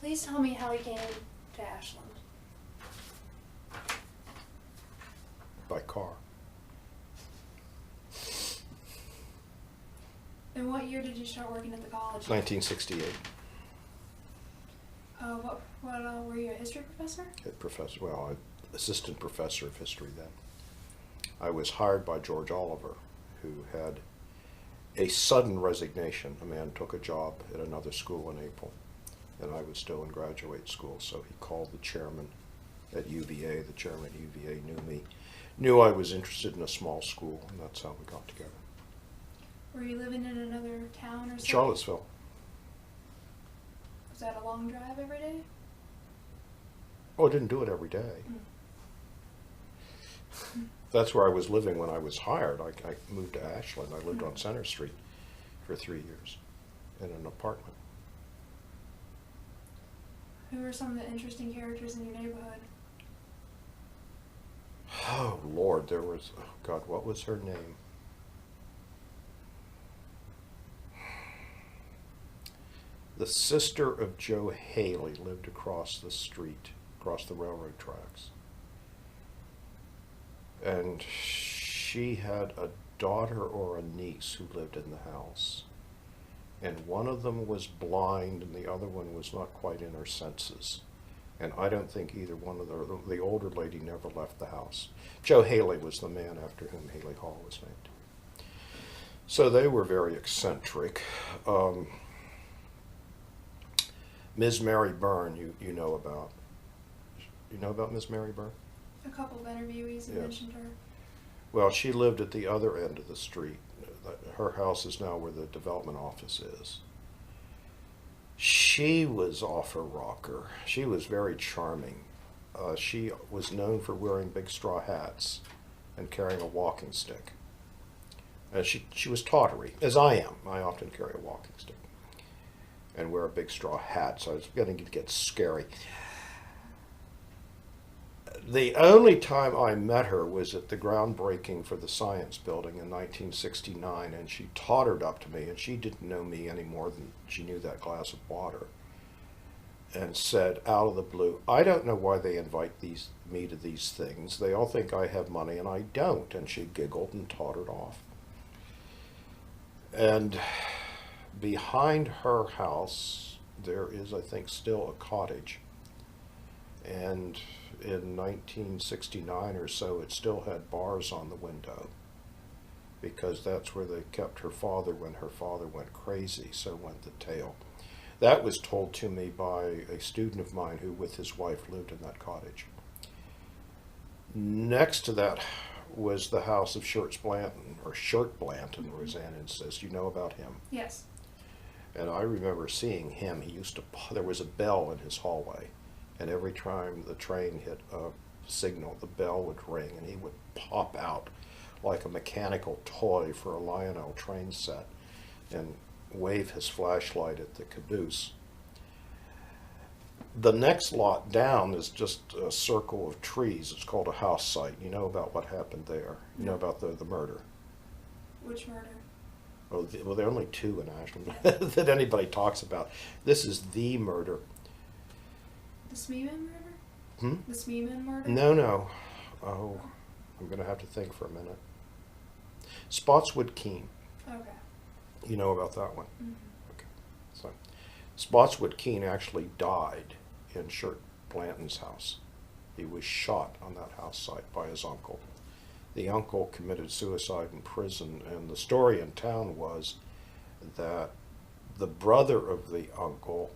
Please tell me how he came to Ashland. By car. And what year did you start working at the college? 1968. What were you a history professor? Assistant professor of history then. I was hired by George Oliver, who had a sudden resignation. A man took a job at another school in April, and I was still in graduate school, so he called the chairman at UVA. The chairman at UVA knew I was interested in a small school, and that's how we got together. Were you living in another town or something? Charlottesville. Was that a long drive every day? Oh, I didn't do it every day. That's where I was living when I was hired. I moved to Ashland. I lived on Center Street for 3 years in an apartment. Who were some of the interesting characters in your neighborhood? Oh, Lord, there was, oh God, what was her name? The sister of Joe Haley lived across the street, across the railroad tracks. And she had a daughter or a niece who lived in the house. And one of them was blind and the other one was not quite in her senses. And I don't think either one of the older lady never left the house. Joe Haley was the man after whom Haley Hall was named. So they were very eccentric. Ms. Mary Byrne, you know about. You know about Ms. Mary Byrne? A couple of interviewees have mentioned her. Well, she lived at the other end of the street. Her house is now where the development office is. She was off her rocker. She was very charming. She was known for wearing big straw hats and carrying a walking stick. She was tawdry, as I am. I often carry a walking stick and wear a big straw hat, so I was beginning to get scary. The only time I met her was at the groundbreaking for the Science Building in 1969, and she tottered up to me, and she didn't know me any more than she knew that glass of water, and said out of the blue, "I don't know why they invite me to these things. They all think I have money, and I don't." And she giggled and tottered off. And behind her house, there is, I think, still a cottage. And in 1969 or so, it still had bars on the window, because that's where they kept her father when her father went crazy, so went the tale. That was told to me by a student of mine who, with his wife, lived in that cottage. Next to that was the house of Shirt Blanton, Roseanne insists. You know about him? Yes. And I remember seeing him. There was a bell in his hallway, and every time the train hit a signal, the bell would ring, and he would pop out like a mechanical toy for a Lionel train set and wave his flashlight at the caboose. The next lot down is just a circle of trees. It's called a house site. You know about what happened there. You know about the murder. Which murder? Well, there are only two in Ashland that anybody talks about. This is the murder. The Smeeman murder? Hmm? The Smeeman murder? No. Oh, I'm going to have to think for a minute. Spotswood Keene. Okay. You know about that one? Mm-hmm. Okay. So, Spotswood Keene actually died in Shirt Blanton's house. He was shot on that house site by his uncle. The uncle committed suicide in prison, and the story in town was that the brother of the uncle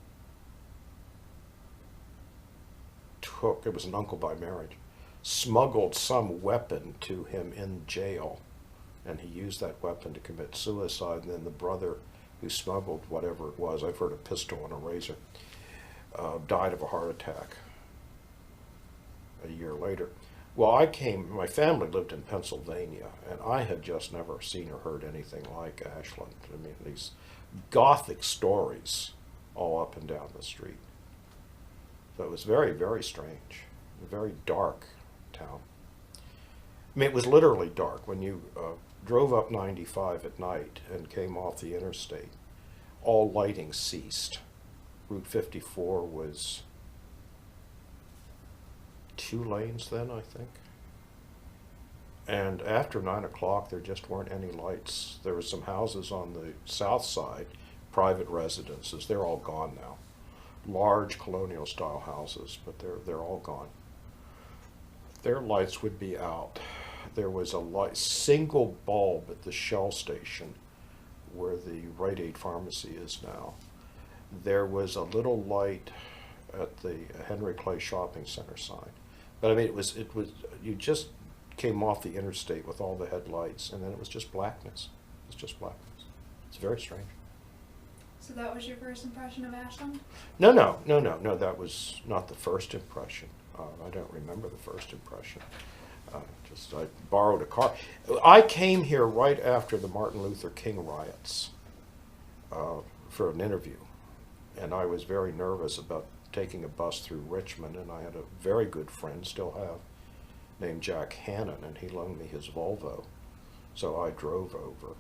it was an uncle by marriage, smuggled some weapon to him in jail, and he used that weapon to commit suicide, and then the brother who smuggled whatever it was, I've heard a pistol and a razor, died of a heart attack a year later. Well, my family lived in Pennsylvania, and I had just never seen or heard anything like Ashland. I mean, these Gothic stories all up and down the street. So it was very, very strange, a very dark town. I mean, it was literally dark. When you drove up 95 at night and came off the interstate, all lighting ceased. Route 54 was 2 lanes then, I think. And after 9 o'clock, there just weren't any lights. There were some houses on the south side, private residences. They're all gone now. Large colonial style houses, but they're all gone. Their lights would be out. There was a single bulb at the Shell station where the Rite Aid pharmacy is now. There was a little light at the Henry Clay Shopping Center sign. But I mean, it was, you just came off the interstate with all the headlights, and then it was just blackness. It was just blackness. It's very strange. So that was your first impression of Ashland? No, that was not the first impression. I don't remember the first impression. I borrowed a car. I came here right after the Martin Luther King riots for an interview, and I was very nervous about taking a bus through Richmond, and I had a very good friend, still have, named Jack Hannon, and he loaned me his Volvo, so I drove over.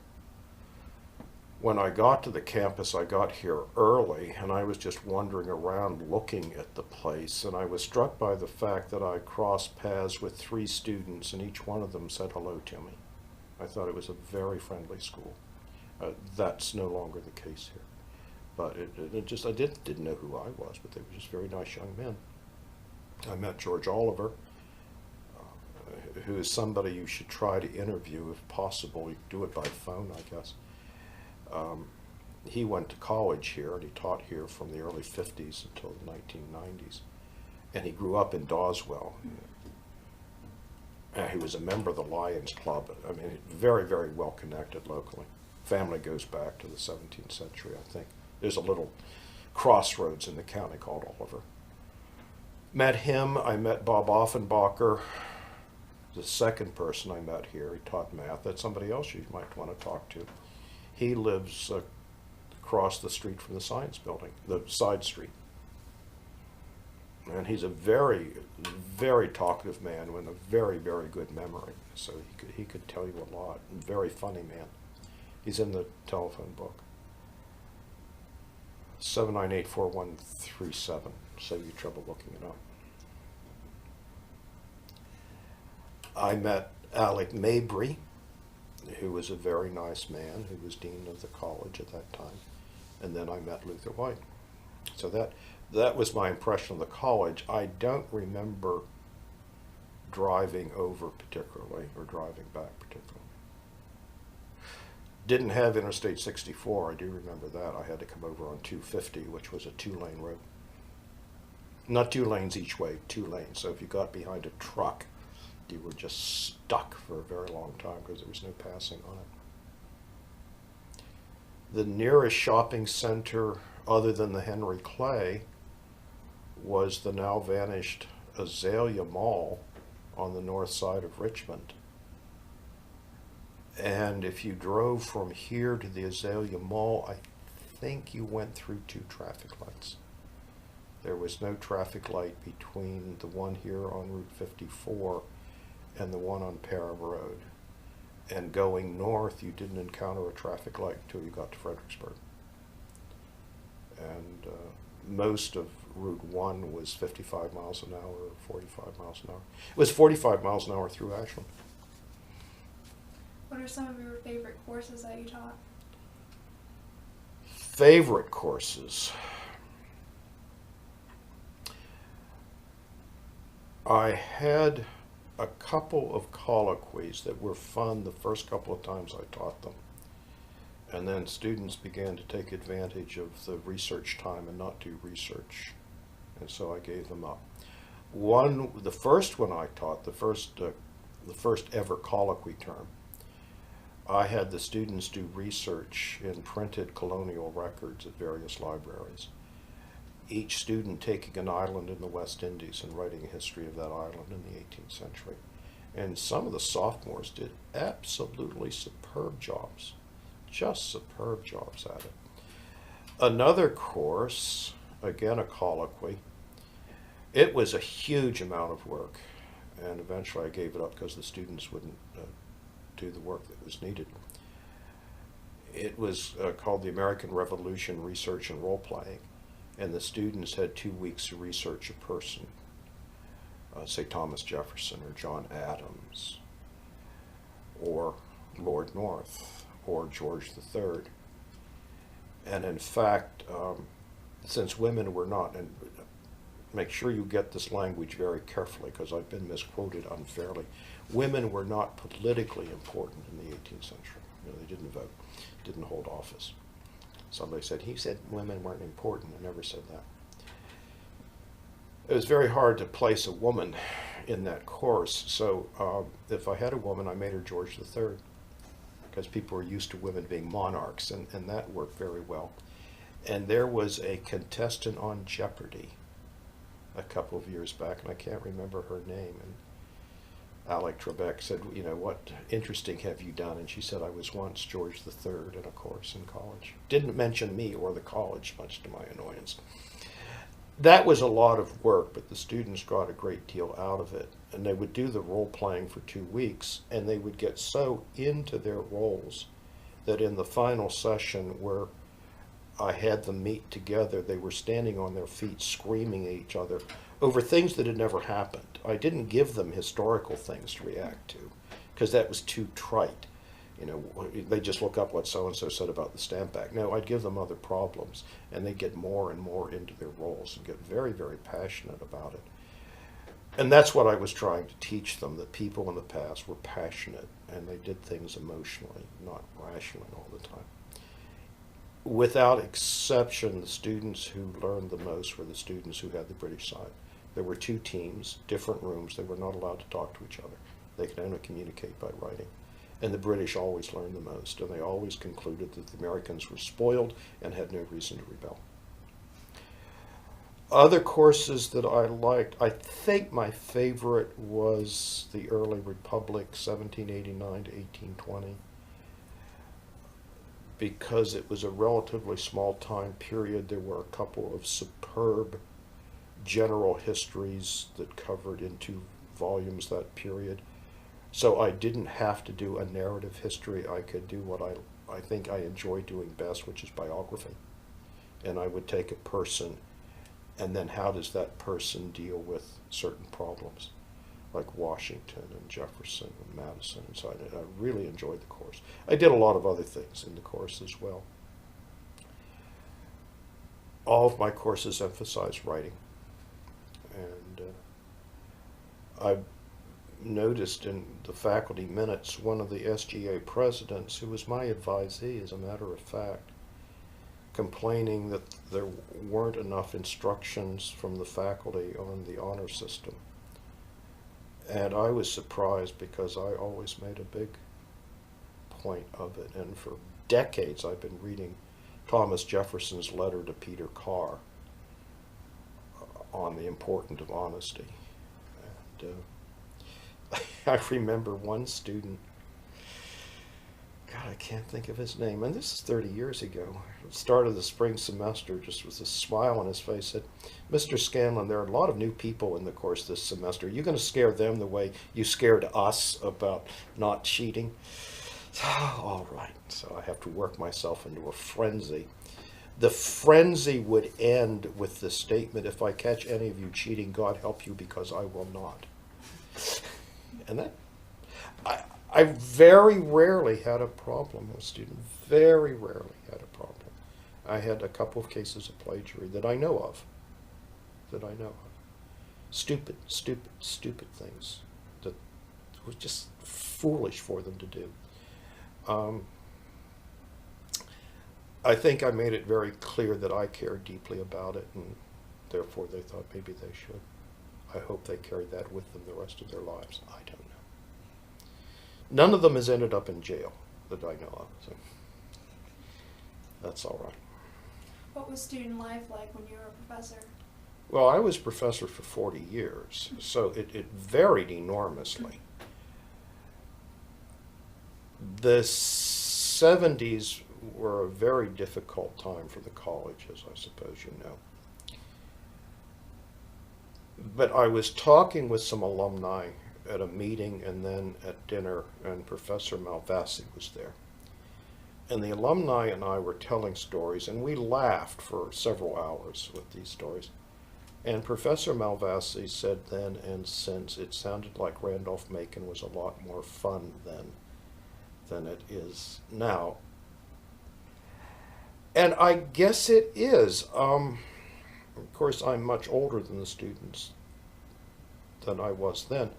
When I got to the campus, I got here early, and I was just wandering around looking at the place, and I was struck by the fact that I crossed paths with 3 students, and each one of them said hello to me. I thought it was a very friendly school. That's no longer the case here. But I didn't know who I was, but they were just very nice young men. I met George Oliver, who is somebody you should try to interview if possible. You can do it by phone, I guess. He went to college here, and he taught here from the early 50s until the 1990s. And he grew up in Dawswell. He was a member of the Lions Club. I mean, very, very well connected locally. Family goes back to the 17th century, I think. There's a little crossroads in the county called Oliver. Met him. I met Bob Offenbacher, the second person I met here. He taught math. That's somebody else you might want to talk to. He lives across the street from the science building, the side street. And he's a very, very talkative man with a very, very good memory. So he could tell you a lot. Very funny man. He's in the telephone book. 798-4137. Save you trouble looking it up. I met Alec Mabry, who was a very nice man, who was dean of the college at that time. And then I met Luther White. So that was my impression of the college. I don't remember driving over particularly, or driving back particularly. Didn't have Interstate 64, I do remember that. I had to come over on 250, which was a 2-lane road. Not 2 lanes each way, 2 lanes. So if you got behind a truck, you were just stuck for a very long time because there was no passing on it. The nearest shopping center, other than the Henry Clay, was the now vanished Azalea Mall on the north side of Richmond. And if you drove from here to the Azalea Mall, I think you went through 2 traffic lights. There was no traffic light between the one here on Route 54 and the one on Parham Road. And going north, you didn't encounter a traffic light until you got to Fredericksburg. And most of Route 1 was 55 miles an hour or 45 miles an hour. It was 45 miles an hour through Ashland. What are some of your favorite courses that you taught? Favorite courses? I had a couple of colloquies that were fun the first couple of times I taught them. And then students began to take advantage of the research time and not do research. And so I gave them up. The first one I taught, the first ever colloquy term, I had the students do research in printed colonial records at various libraries. Each student taking an island in the West Indies and writing a history of that island in the 18th century. And some of the sophomores did absolutely superb jobs, just superb jobs at it. Another course, again a colloquy, it was a huge amount of work, and eventually I gave it up because the students wouldn't do the work that was needed. It was called the American Revolution Research and Role Playing. and the students had 2 weeks to research a person, say Thomas Jefferson or John Adams or Lord North or George III. And in fact, since women were not, and make sure you get this language very carefully because I've been misquoted unfairly, women were not politically important in the 18th century. You know, they didn't vote, didn't hold office. Somebody said, he said women weren't important. I never said that. It was very hard to place a woman in that course. So if I had a woman, I made her George III because people were used to women being monarchs, and that worked very well. And there was a contestant on Jeopardy a couple of years back, and I can't remember her name. And Alec Trebek said, you know, what interesting have you done? And she said, I was once George III in a course in college. Didn't mention me or the college, much to my annoyance. That was a lot of work, but the students got a great deal out of it. And they would do the role playing for 2 weeks, and they would get so into their roles that in the final session where I had them meet together, they were standing on their feet screaming at each other over things that had never happened. I didn't give them historical things to react to because that was too trite. You know, they just look up what so-and-so said about the Stamp Act. No, I'd give them other problems, and they'd get more and more into their roles and get very, very passionate about it. And that's what I was trying to teach them, that people in the past were passionate, and they did things emotionally, not rationally all the time. Without exception, the students who learned the most were the students who had the British side. There were 2 teams, different rooms. They were not allowed to talk to each other. They could only communicate by writing. And the British always learned the most, and they always concluded that the Americans were spoiled and had no reason to rebel. Other courses that I liked, I think my favorite was the Early Republic, 1789 to 1820. Because it was a relatively small time period, there were a couple of superb general histories that covered in 2 volumes that period. So I didn't have to do a narrative history. I could do what I think I enjoy doing best, which is biography. And I would take a person, and then how does that person deal with certain problems, like Washington and Jefferson and Madison and so on. I really enjoyed the course. I did a lot of other things in the course as well. All of my courses emphasize writing. And I've noticed in the faculty minutes, one of the SGA presidents, who was my advisee as a matter of fact, complaining that there weren't enough instructions from the faculty on the honor system. And I was surprised because I always made a big point of it. And for decades I've been reading Thomas Jefferson's letter to Peter Carr on the importance of honesty. And I remember one student, God, I can't think of his name, and this is 30 years ago. At the start of the spring semester, just with a smile on his face, said, Mr. Scanlon, there are a lot of new people in the course this semester. Are you going to scare them the way you scared us about not cheating? All right, so I have to work myself into a frenzy. The frenzy would end with the statement, if I catch any of you cheating, God help you because I will not. And that, I very rarely had a problem with students, very rarely had a problem. I had a couple of cases of plagiarism that I know of, Stupid, stupid, stupid things that was just foolish for them to do. I think I made it very clear that I cared deeply about it, and therefore they thought maybe they should. I hope they carried that with them the rest of their lives. I don't know. None of them has ended up in jail that I know of, so that's all right. What was student life like when you were a professor? Well, I was professor for 40 years, so it varied enormously. The 70s were a very difficult time for the college, as I suppose you know. But I was talking with some alumni at a meeting and then at dinner, and Professor Malvasi was there. And the alumni and I were telling stories, and we laughed for several hours with these stories. And Professor Malvasi said then and since it sounded like Randolph-Macon was a lot more fun then than it is now. And I guess it is. Of course, I'm much older than the students than I was then.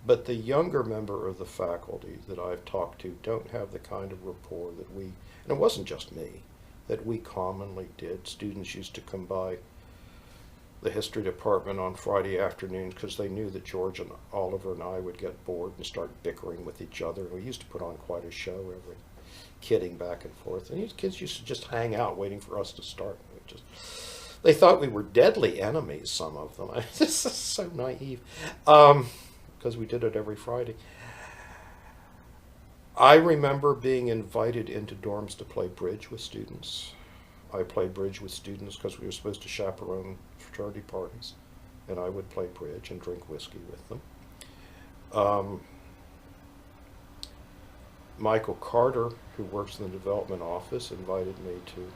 But the younger member of the faculty that I've talked to don't have the kind of rapport that we, and it wasn't just me, that we commonly did. Students used to come by the history department on Friday afternoons because they knew that George and Oliver and I would get bored and start bickering with each other. We used to put on quite a show, every kidding back and forth. And these kids used to just hang out waiting for us to start. They thought we were deadly enemies, some of them. This is so naive. Because we did it every Friday. I remember being invited into dorms to play bridge with students. I played bridge with students because we were supposed to chaperone fraternity parties, and I would play bridge and drink whiskey with them. Michael Carter, who works in the development office, invited me to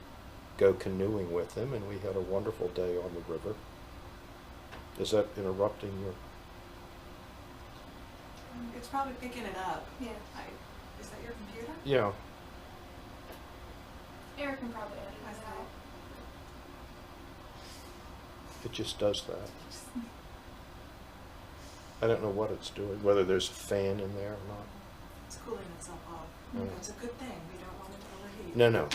go canoeing with him, and we had a wonderful day on the river. Is that interrupting your... It's probably picking it up. Yeah. Is that your computer? Yeah. Eric can probably edit I it thought. out. It just does that. I don't know what it's doing, whether there's a fan in there or not. It's cooling itself off. Mm. That's a good thing. We don't want it to overheat. No.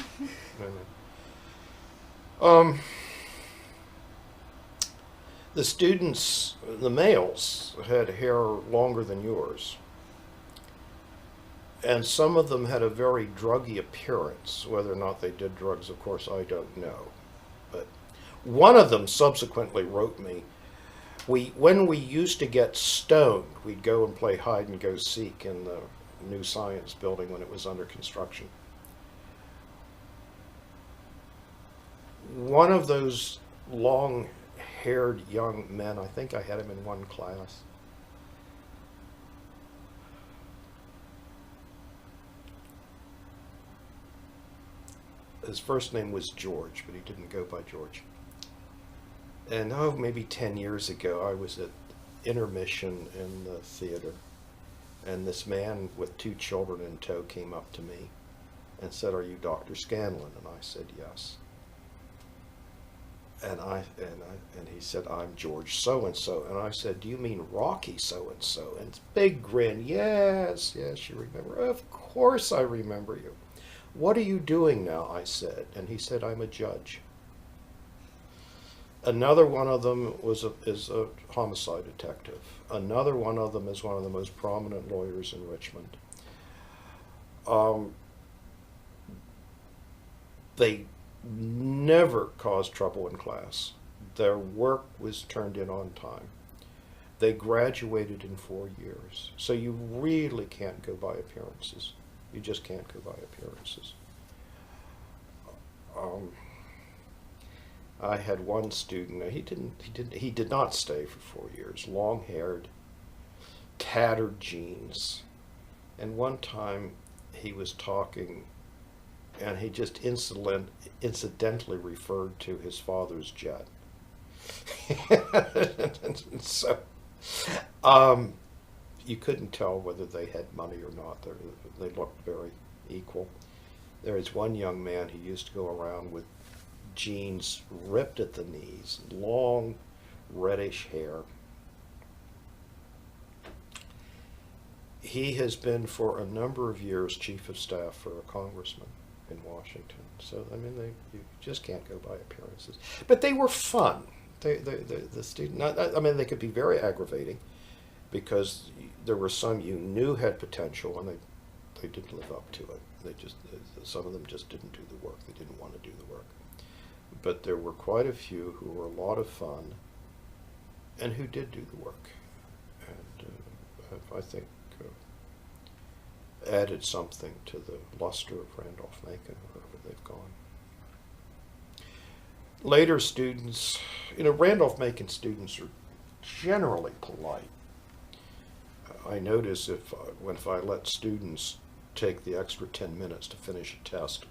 The students, the males, had hair longer than yours. And some of them had a very druggy appearance. Whether or not they did drugs, of course, I don't know. But one of them subsequently wrote me, when we used to get stoned, we'd go and play hide and go seek in the new science building when it was under construction. One of those long-haired young men, I think I had him in one class, his first name was George, but he didn't go by George. And maybe 10 years ago, I was at intermission in the theater, and this man with 2 children in tow came up to me and said, "Are you Dr. Scanlon?" And I said, "Yes." And he said, "I'm George so-and-so." And I said, "Do you mean Rocky so-and-so?" And big grin, yes, you remember. "Of course I remember you. What are you doing now?" I said. And he said, "I'm a judge." Another one of them is a homicide detective. Another one of them is one of the most prominent lawyers in Richmond. They never caused trouble in class. Their work was turned in on time. They graduated in 4 years. So you really can't go by appearances. You just can't go by appearances. I had one student. He did not stay for 4 years. Long-haired, tattered jeans, and one time he was talking, and he just incidentally referred to his father's jet. So, you couldn't tell whether they had money or not. They looked very equal. There is one young man who used to go around with jeans ripped at the knees, long reddish hair. He has been for a number of years chief of staff for a congressman in Washington. So, I mean, you just can't go by appearances. But they were fun. The student, I mean, they could be very aggravating because there were some you knew had potential and they didn't live up to it. Some of them just didn't do the work. They didn't want to do the work. But there were quite a few who were a lot of fun and who did do the work. And I think added something to the luster of Randolph-Macon, wherever they've gone. Later students, Randolph-Macon students are generally polite. I notice if I let students take the extra 10 minutes to finish a test,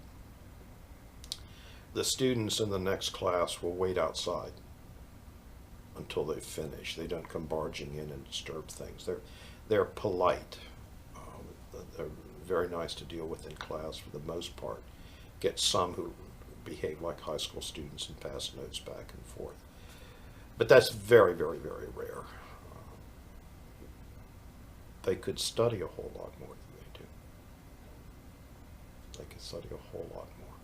the students in the next class will wait outside until they finish. They don't come barging in and disturb things. They're polite. They're very nice to deal with in class for the most part. Get some who behave like high school students and pass notes back and forth. But that's very, very, very rare. They could study a whole lot more than they do. They could study a whole lot more.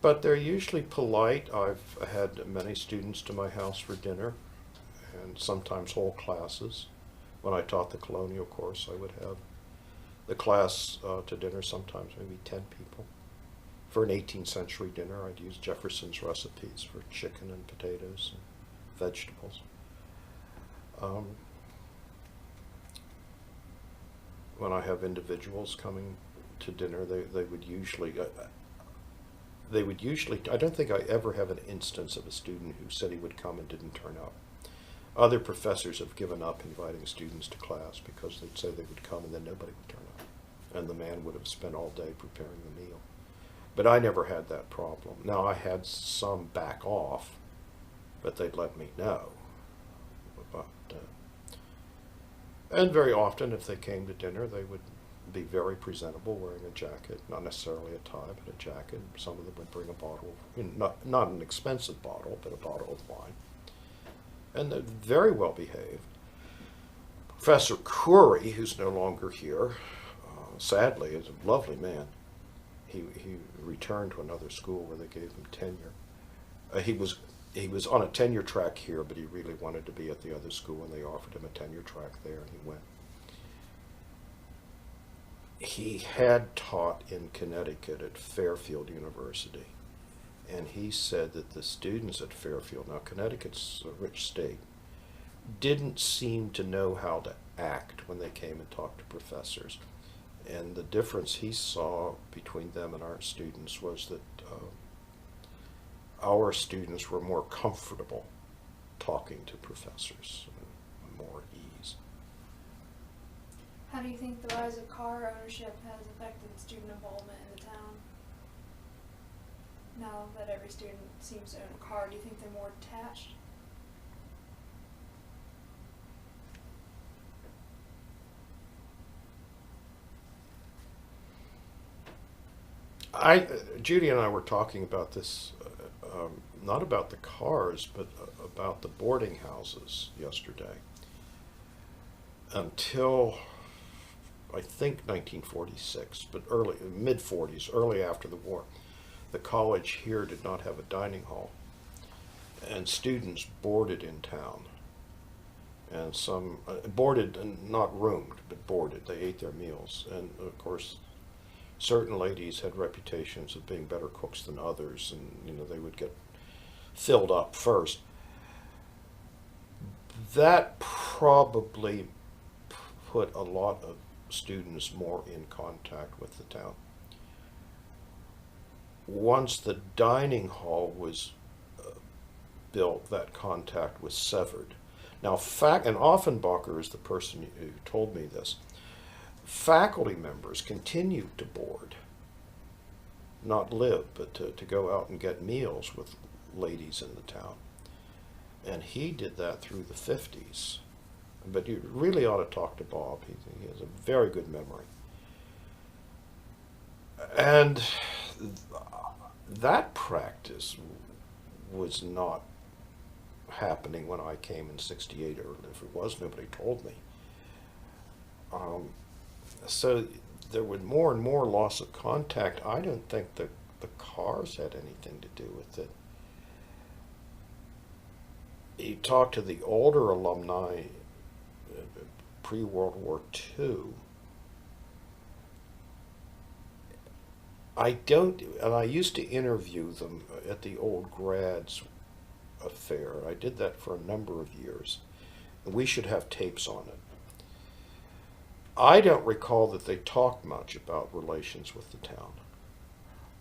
But they're usually polite. I've had many students to my house for dinner, and sometimes whole classes. When I taught the colonial course, I would have the class to dinner, sometimes maybe 10 people. For an 18th century dinner, I'd use Jefferson's recipes for chicken and potatoes and vegetables. When I have individuals coming to dinner, they would usually, I don't think I ever have an instance of a student who said he would come and didn't turn up. Other professors have given up inviting students to class because they'd say they would come and then nobody would turn up. And the man would have spent all day preparing the meal. But I never had that problem. Now, I had some back off, but they'd let me know. And very often, if they came to dinner, they would be very presentable, wearing a jacket, not necessarily a tie, but a jacket. Some of them would bring a bottle, not an expensive bottle, but a bottle of wine. And they're very well behaved. Professor Curry, who's no longer here, sadly, is a lovely man. He returned to another school where they gave him tenure. He was on a tenure track here, but he really wanted to be at the other school, and they offered him a tenure track there, and he went. He had taught in Connecticut at Fairfield University, and he said that the students at Fairfield, now Connecticut's a rich state, didn't seem to know how to act when they came and talked to professors. And the difference he saw between them and our students was that our students were more comfortable talking to professors, and more at ease. How do you think the rise of car ownership has affected student involvement in the town? Now that every student seems to own a car, do you think they're more attached? Judy and I were talking about this, not about the cars, but about the boarding houses yesterday. Until, I think, 1946, but mid-40s, early after the war, the college here did not have a dining hall, and students boarded in town. And some boarded, and not roomed, but boarded. They ate their meals, and of course, certain ladies had reputations of being better cooks than others, and they would get filled up first. That probably put a lot of students more in contact with the town. Once the dining hall was built, that contact was severed. Now, and Offenbacher is the person who told me this. Faculty members continued to board, not live, but to go out and get meals with ladies in the town. And he did that through the 50s. But you really ought to talk to Bob. He has a very good memory. And that practice was not happening when I came in '68, or if it was, nobody told me. So there was more and more loss of contact. I don't think the cars had anything to do with it. You talk to the older alumni pre-World War II. I used to interview them at the old grads affair. I did that for a number of years. We should have tapes on it. I don't recall that they talked much about relations with the town.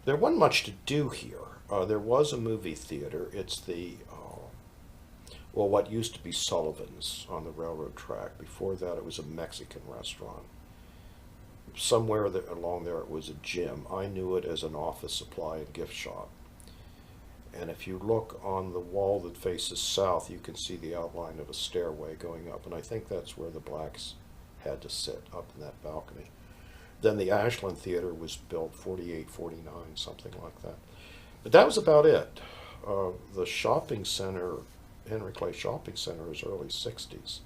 There wasn't much to do here. There was a movie theater. It's what used to be Sullivan's on the railroad track. Before that, it was a Mexican restaurant. somewhere along there it was a gym. I knew it as an office supply and gift shop. And if you look on the wall that faces south, you can see the outline of a stairway going up. And I think that's where the blacks had to sit, up in that balcony. Then the Ashland Theater was built 48, 49, something like that. But that was about it. The shopping center, Henry Clay Shopping Center, is early 60s.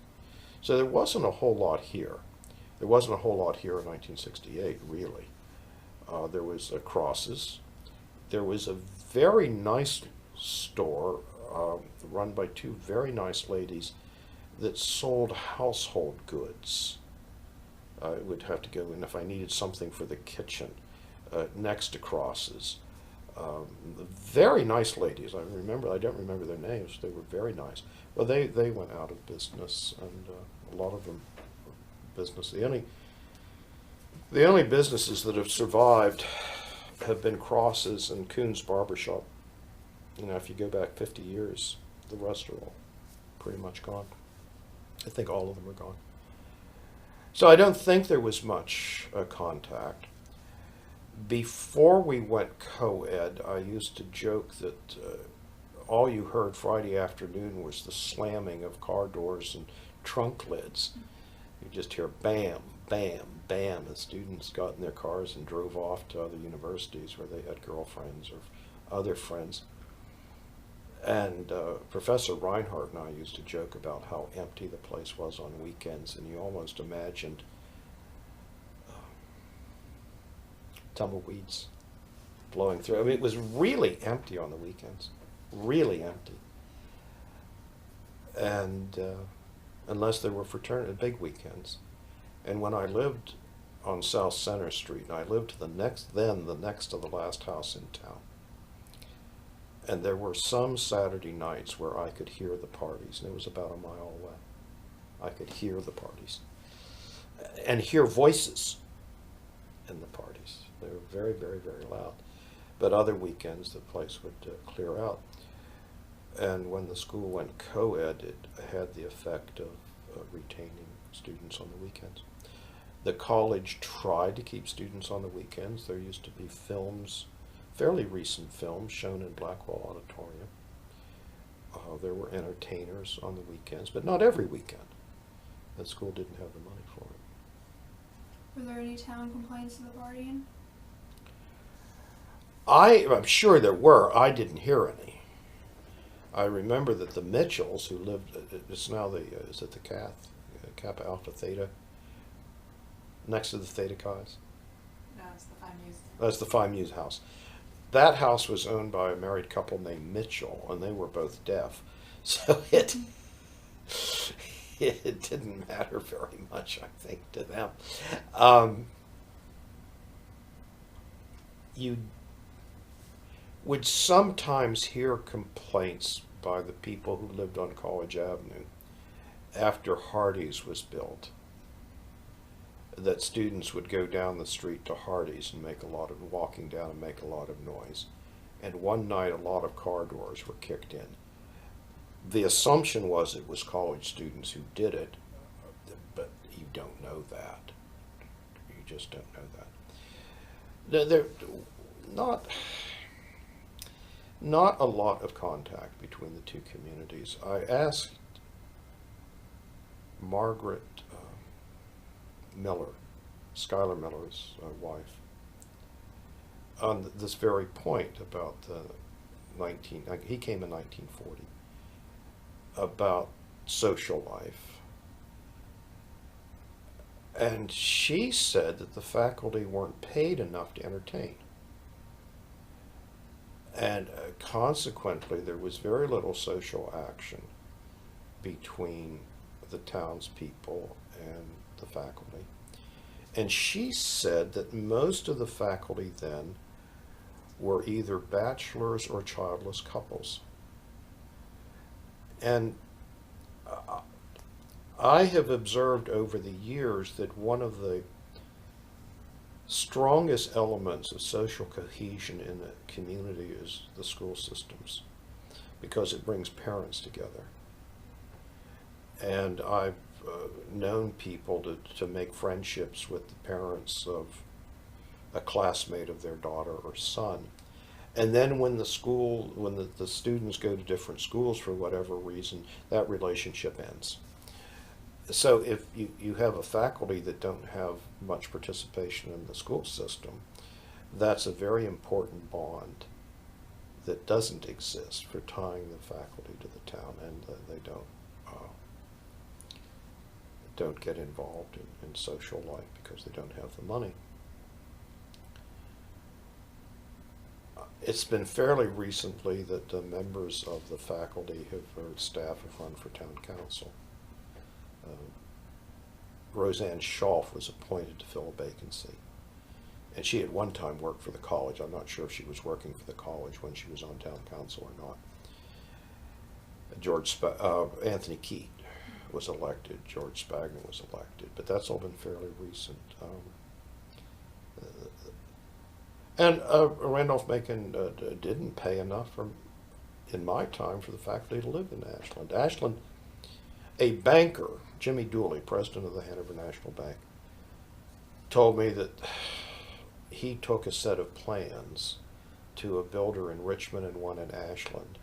So there wasn't a whole lot here. There wasn't a whole lot here in 1968, really. There was Crosses. There was a very nice store run by two very nice ladies that sold household goods. I would have to go in if I needed something for the kitchen next to Crosses. Very nice ladies. I don't remember their names. They were very nice. Well, they went out of business, and a lot of them business. The only businesses that have survived have been Crosses and Coon's Barbershop. You know, if you go back 50 years, the rest are all pretty much gone. I think all of them are gone. So I don't think there was much contact. Before we went co-ed, I used to joke that all you heard Friday afternoon was the slamming of car doors and trunk lids. You just hear bam, bam, bam, as students got in their cars and drove off to other universities where they had girlfriends or other friends. And Professor Reinhardt and I used to joke about how empty the place was on weekends, and you almost imagined tumbleweeds blowing through. I mean, it was really empty on the weekends, really empty. And unless there were big weekends. And when I lived on South Center Street, and I lived the next to the last house in town, and there were some Saturday nights where I could hear the parties, and it was about a mile away. I could hear the parties and hear voices in the parties. They were very, very, very loud. But other weekends, the place would clear out. And when the school went co-ed, it had the effect of retaining students on the weekends. The college tried to keep students on the weekends. There used to be films, fairly recent films, shown in Blackwell Auditorium. There were entertainers on the weekends, but not every weekend. The school didn't have the money for it. Were there any town complaints of the partying? I'm sure there were. I didn't hear any. I remember that the Mitchells, who lived, it's now is it the Kappa Alpha Theta, next to the Theta Chi's? No, it's the Phi Mu's. That's the Phi Mu's house. That house was owned by a married couple named Mitchell, and they were both deaf. So it didn't matter very much, I think, to them. You would sometimes hear complaints by the people who lived on College Avenue after Hardee's was built, that students would go down the street to Hardee's and walking down and make a lot of noise. And one night a lot of car doors were kicked in. The assumption was it was college students who did it, but you don't know that. You just don't know that. There not a lot of contact between the two communities. I asked Margaret Miller, Schuyler Miller's wife, on this very point about he came in 1940, about social life. And she said that the faculty weren't paid enough to entertain. And consequently, there was very little social action between the townspeople and the faculty. And she said that most of the faculty then were either bachelors or childless couples. And I have observed over the years that one of the strongest elements of social cohesion in a community is the school systems, because it brings parents together. And I've known people to make friendships with the parents of a classmate of their daughter or son. And then when the students go to different schools for whatever reason, that relationship ends. So if you have a faculty that don't have much participation in the school system, that's a very important bond that doesn't exist for tying the faculty to the town, and they don't get involved in social life because they don't have the money. It's been fairly recently that the members of the faculty or staff have run for town council. Roseanne Scholf was appointed to fill a vacancy. And she at one time worked for the college. I'm not sure if she was working for the college when she was on town council or not. Anthony Keat was elected. George Spagna was elected. But that's all been fairly recent. And Randolph-Macon didn't pay enough in my time for the faculty to live in Ashland. Ashland, a banker, Jimmy Dooley, president of the Hanover National Bank, told me that he took a set of plans to a builder in Richmond and one in Ashland,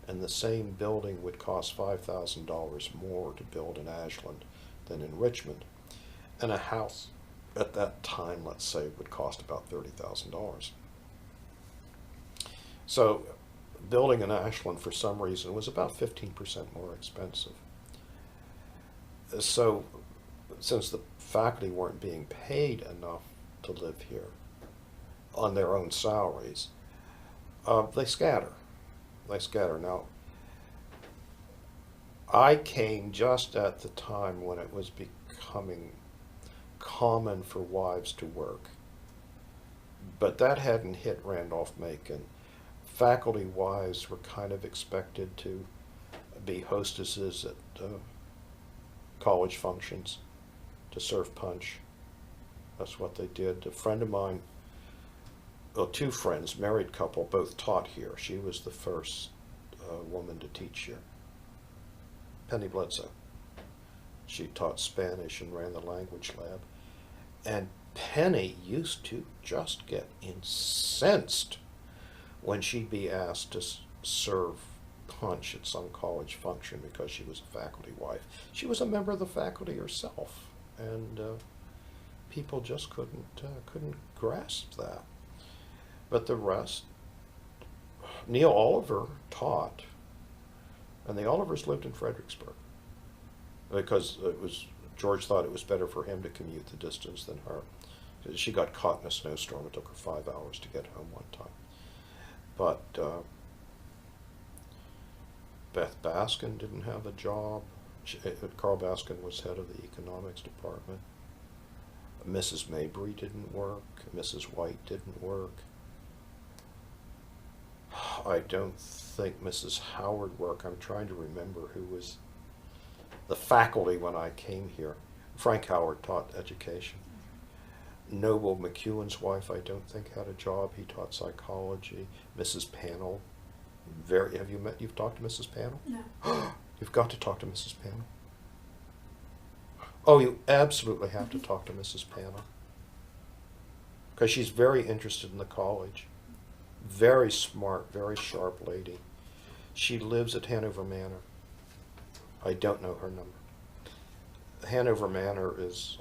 and the same building would cost $5,000 more to build in Ashland than in Richmond. And a house at that time, let's say, would cost about $30,000. So building in Ashland, for some reason, was about 15% more expensive. So since the faculty weren't being paid enough to live here on their own salaries, they scatter. They scatter. Now, I came just at the time when it was becoming common for wives to work, but that hadn't hit Randolph-Macon. Faculty wives were kind of expected to be hostesses at college functions, to serve punch. That's what they did. A friend of mine, well, two friends, married couple, both taught here. She was the first woman to teach here. Penny Bledsoe. She taught Spanish and ran the language lab. And Penny used to just get incensed when she'd be asked to serve punch at some college function because she was a faculty wife. She was a member of the faculty herself, and people just couldn't grasp that. But the rest, Neil Oliver taught, and the Olivers lived in Fredericksburg because George thought it was better for him to commute the distance than her. She got caught in a snowstorm. It took her 5 hours to get home one time. But Beth Baskin didn't have a job. Carl Baskin was head of the economics department. Mrs. Mabry didn't work. Mrs. White didn't work. I don't think Mrs. Howard worked. I'm trying to remember who was the faculty when I came here. Frank Howard taught education. Noble McEwen's wife, I don't think, had a job. He taught psychology. Mrs. Panel, you've talked to Mrs. Panel? No. You've got to talk to Mrs. Panel. Oh, you absolutely have to talk to Mrs. Panel. Because she's very interested in the college. Very smart, very sharp lady. She lives at Hanover Manor. I don't know her number. Hanover Manor is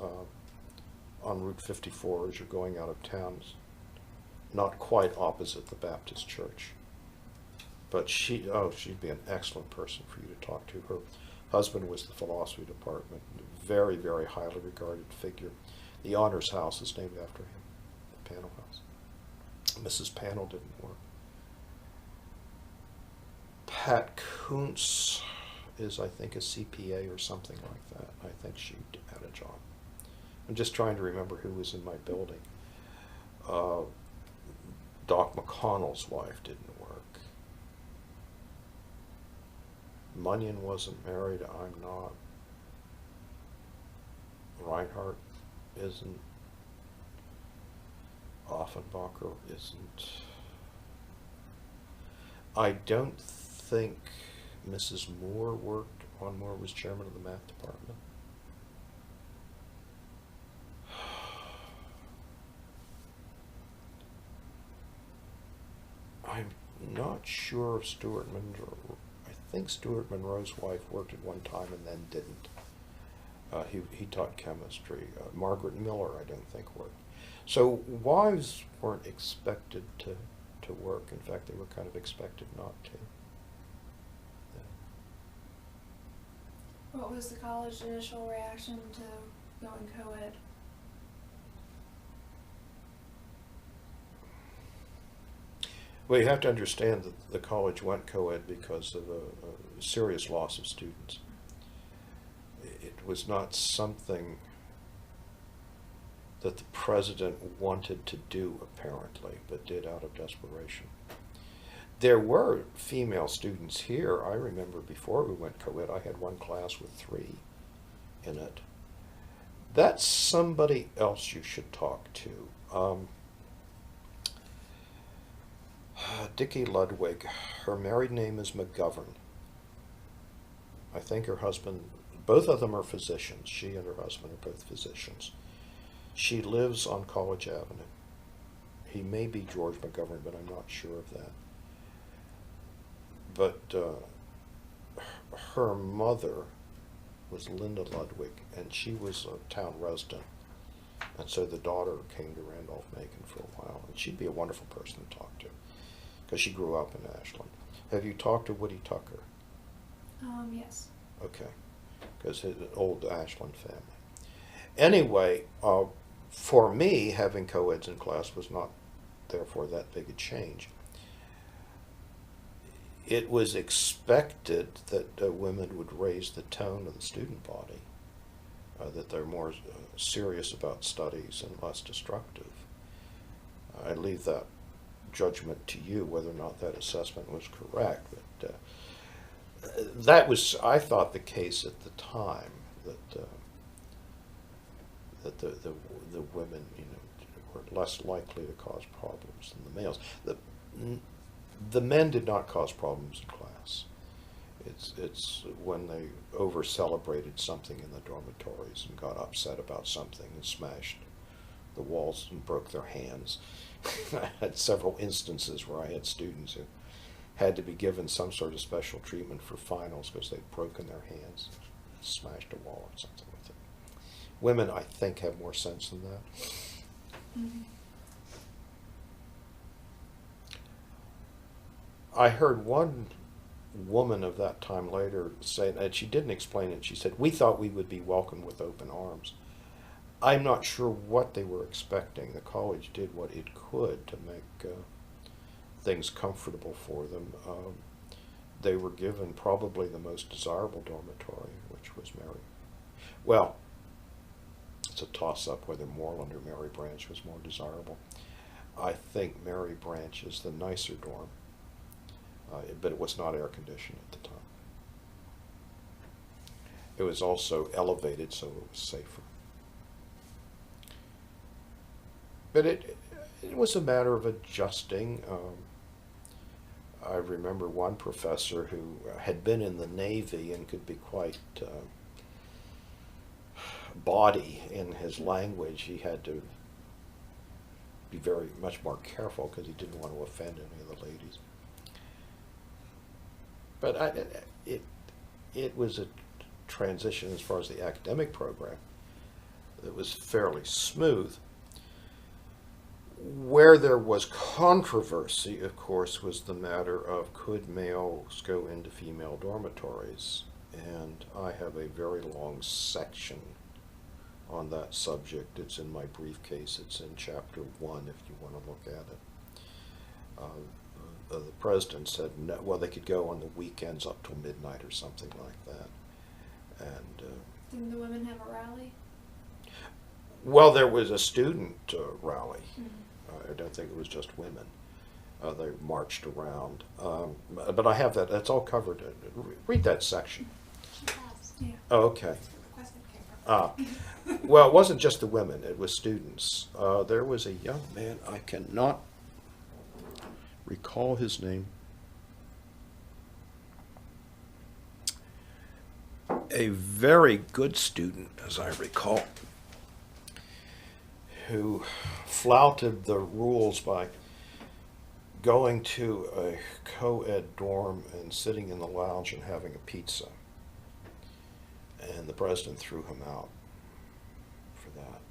on Route 54 as you're going out of town, not quite opposite the Baptist church. But she'd be an excellent person for you to talk to. Her husband was the philosophy department, very, very highly regarded figure. The Honors House is named after him, the Panel House. Mrs. Panel didn't work. Pat Kuntz is, I think, a CPA or something like that. I think she had a job. I'm just trying to remember who was in my building. Doc McConnell's wife didn't work. Munyon wasn't married. I'm not. Reinhardt isn't. Offenbacher isn't. I don't think Mrs. Moore worked. Ron Moore was chairman of the math department. not sure if Stuart Monroe, I think Stuart Monroe's wife worked at one time and then didn't. He taught chemistry. Margaret Miller, I don't think, worked. So wives weren't expected to work. In fact, they were kind of expected not to. What was the college initial reaction to going co-ed? Well, you have to understand that the college went co-ed because of a serious loss of students. It was not something that the president wanted to do, apparently, but did out of desperation. There were female students here. I remember before we went co-ed, I had one class with 3 in it. That's somebody else you should talk to. Dickie Ludwig. Her married name is McGovern. I think her husband, both of them are physicians. She and her husband are both physicians. She lives on College Avenue. He may be George McGovern, but I'm not sure of that. But her mother was Linda Ludwig, and she was a town resident. And so the daughter came to Randolph-Macon for a while, and she'd be a wonderful person to talk to, because she grew up in Ashland. Have you talked to Woody Tucker? Yes. Okay, because his old Ashland family. Anyway, for me, having co-eds in class was not, therefore, that big a change. It was expected that women would raise the tone of the student body, that they're more serious about studies and less destructive. I leave that judgment to you, whether or not that assessment was correct. But that was, I thought, the case at the time, that the women, were less likely to cause problems than the males. The men did not cause problems in class. It's when they over-celebrated something in the dormitories and got upset about something and smashed the walls and broke their hands. I had several instances where I had students who had to be given some sort of special treatment for finals because they'd broken their hands, smashed a wall or something with it. Women, I think, have more sense than that. Mm-hmm. I heard one woman of that time later say, and she didn't explain it, she said, "We thought we would be welcomed with open arms." I'm not sure what they were expecting. The college did what it could to make things comfortable for them. They were given probably the most desirable dormitory, which was Mary. Well, it's a toss-up whether Moreland or Mary Branch was more desirable. I think Mary Branch is the nicer dorm. But it was not air conditioned at the time. It was also elevated, so it was safer. But it was a matter of adjusting. I remember one professor who had been in the Navy and could be quite bawdy in his language. He had to be very much more careful because he didn't want to offend any of the ladies. But it was a transition as far as the academic program that was fairly smooth. Where there was controversy, of course, was the matter of could males go into female dormitories. And I have a very long section on that subject. It's in my briefcase. It's in chapter 1 if you want to look at it. The president said, no, well, they could go on the weekends up till midnight or something like that. And Didn't the women have a rally? well, there was a student rally. Mm-hmm. I don't think it was just women. They marched around. But I have that. That's all covered. Read that section. Yeah. Oh, okay. Question came from. Well, it wasn't just the women. It was students. There was a young man. I cannot recall his name. A very good student, as I recall, who flouted the rules by going to a co-ed dorm and sitting in the lounge and having a pizza. And the president threw him out for that.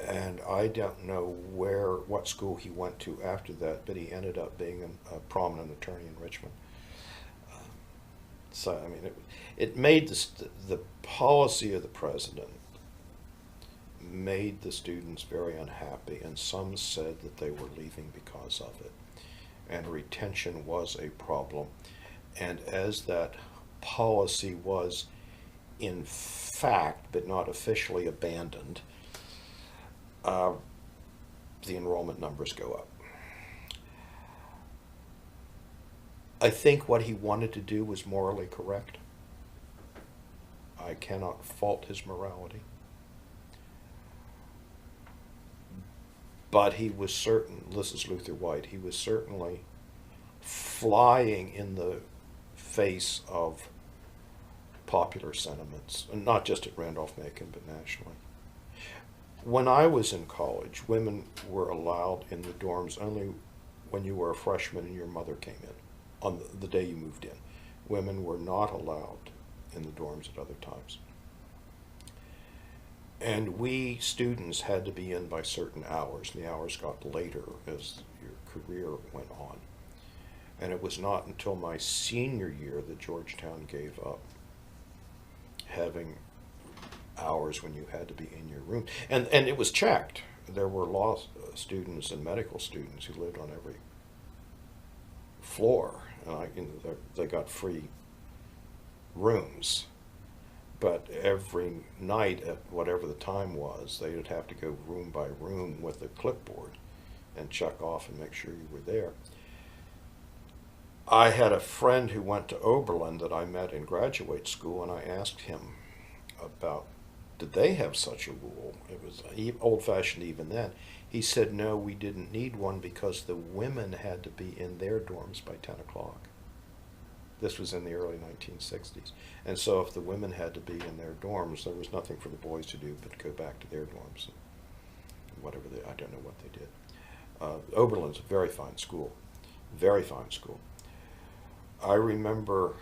And I don't know what school he went to after that, but he ended up being a prominent attorney in Richmond. So, I mean, it made the policy of the president made the students very unhappy, and some said that they were leaving because of it. And retention was a problem. And as that policy was in fact, but not officially abandoned, the enrollment numbers go up. I think what he wanted to do was morally correct. I cannot fault his morality. But he was certain, this is Luther White, he was certainly flying in the face of popular sentiments, and not just at Randolph-Macon, but nationally. When I was in college, women were allowed in the dorms only when you were a freshman and your mother came in, on the day you moved in. Women were not allowed in the dorms at other times. And we students had to be in by certain hours, and the hours got later as your career went on. And it was not until my senior year that Georgetown gave up having hours when you had to be in your room. And it was checked. There were law students and medical students who lived on every floor, and they got free rooms. But every night at whatever the time was, they would have to go room by room with a clipboard and check off and make sure you were there. I had a friend who went to Oberlin that I met in graduate school, and I asked him about, did they have such a rule? It was old-fashioned even then. He said, no, we didn't need one because the women had to be in their dorms by 10 o'clock. This was in the early 1960s. And so if the women had to be in their dorms, there was nothing for the boys to do but go back to their dorms. Whatever I don't know what they did. Oberlin's a very fine school. Very fine school. I remember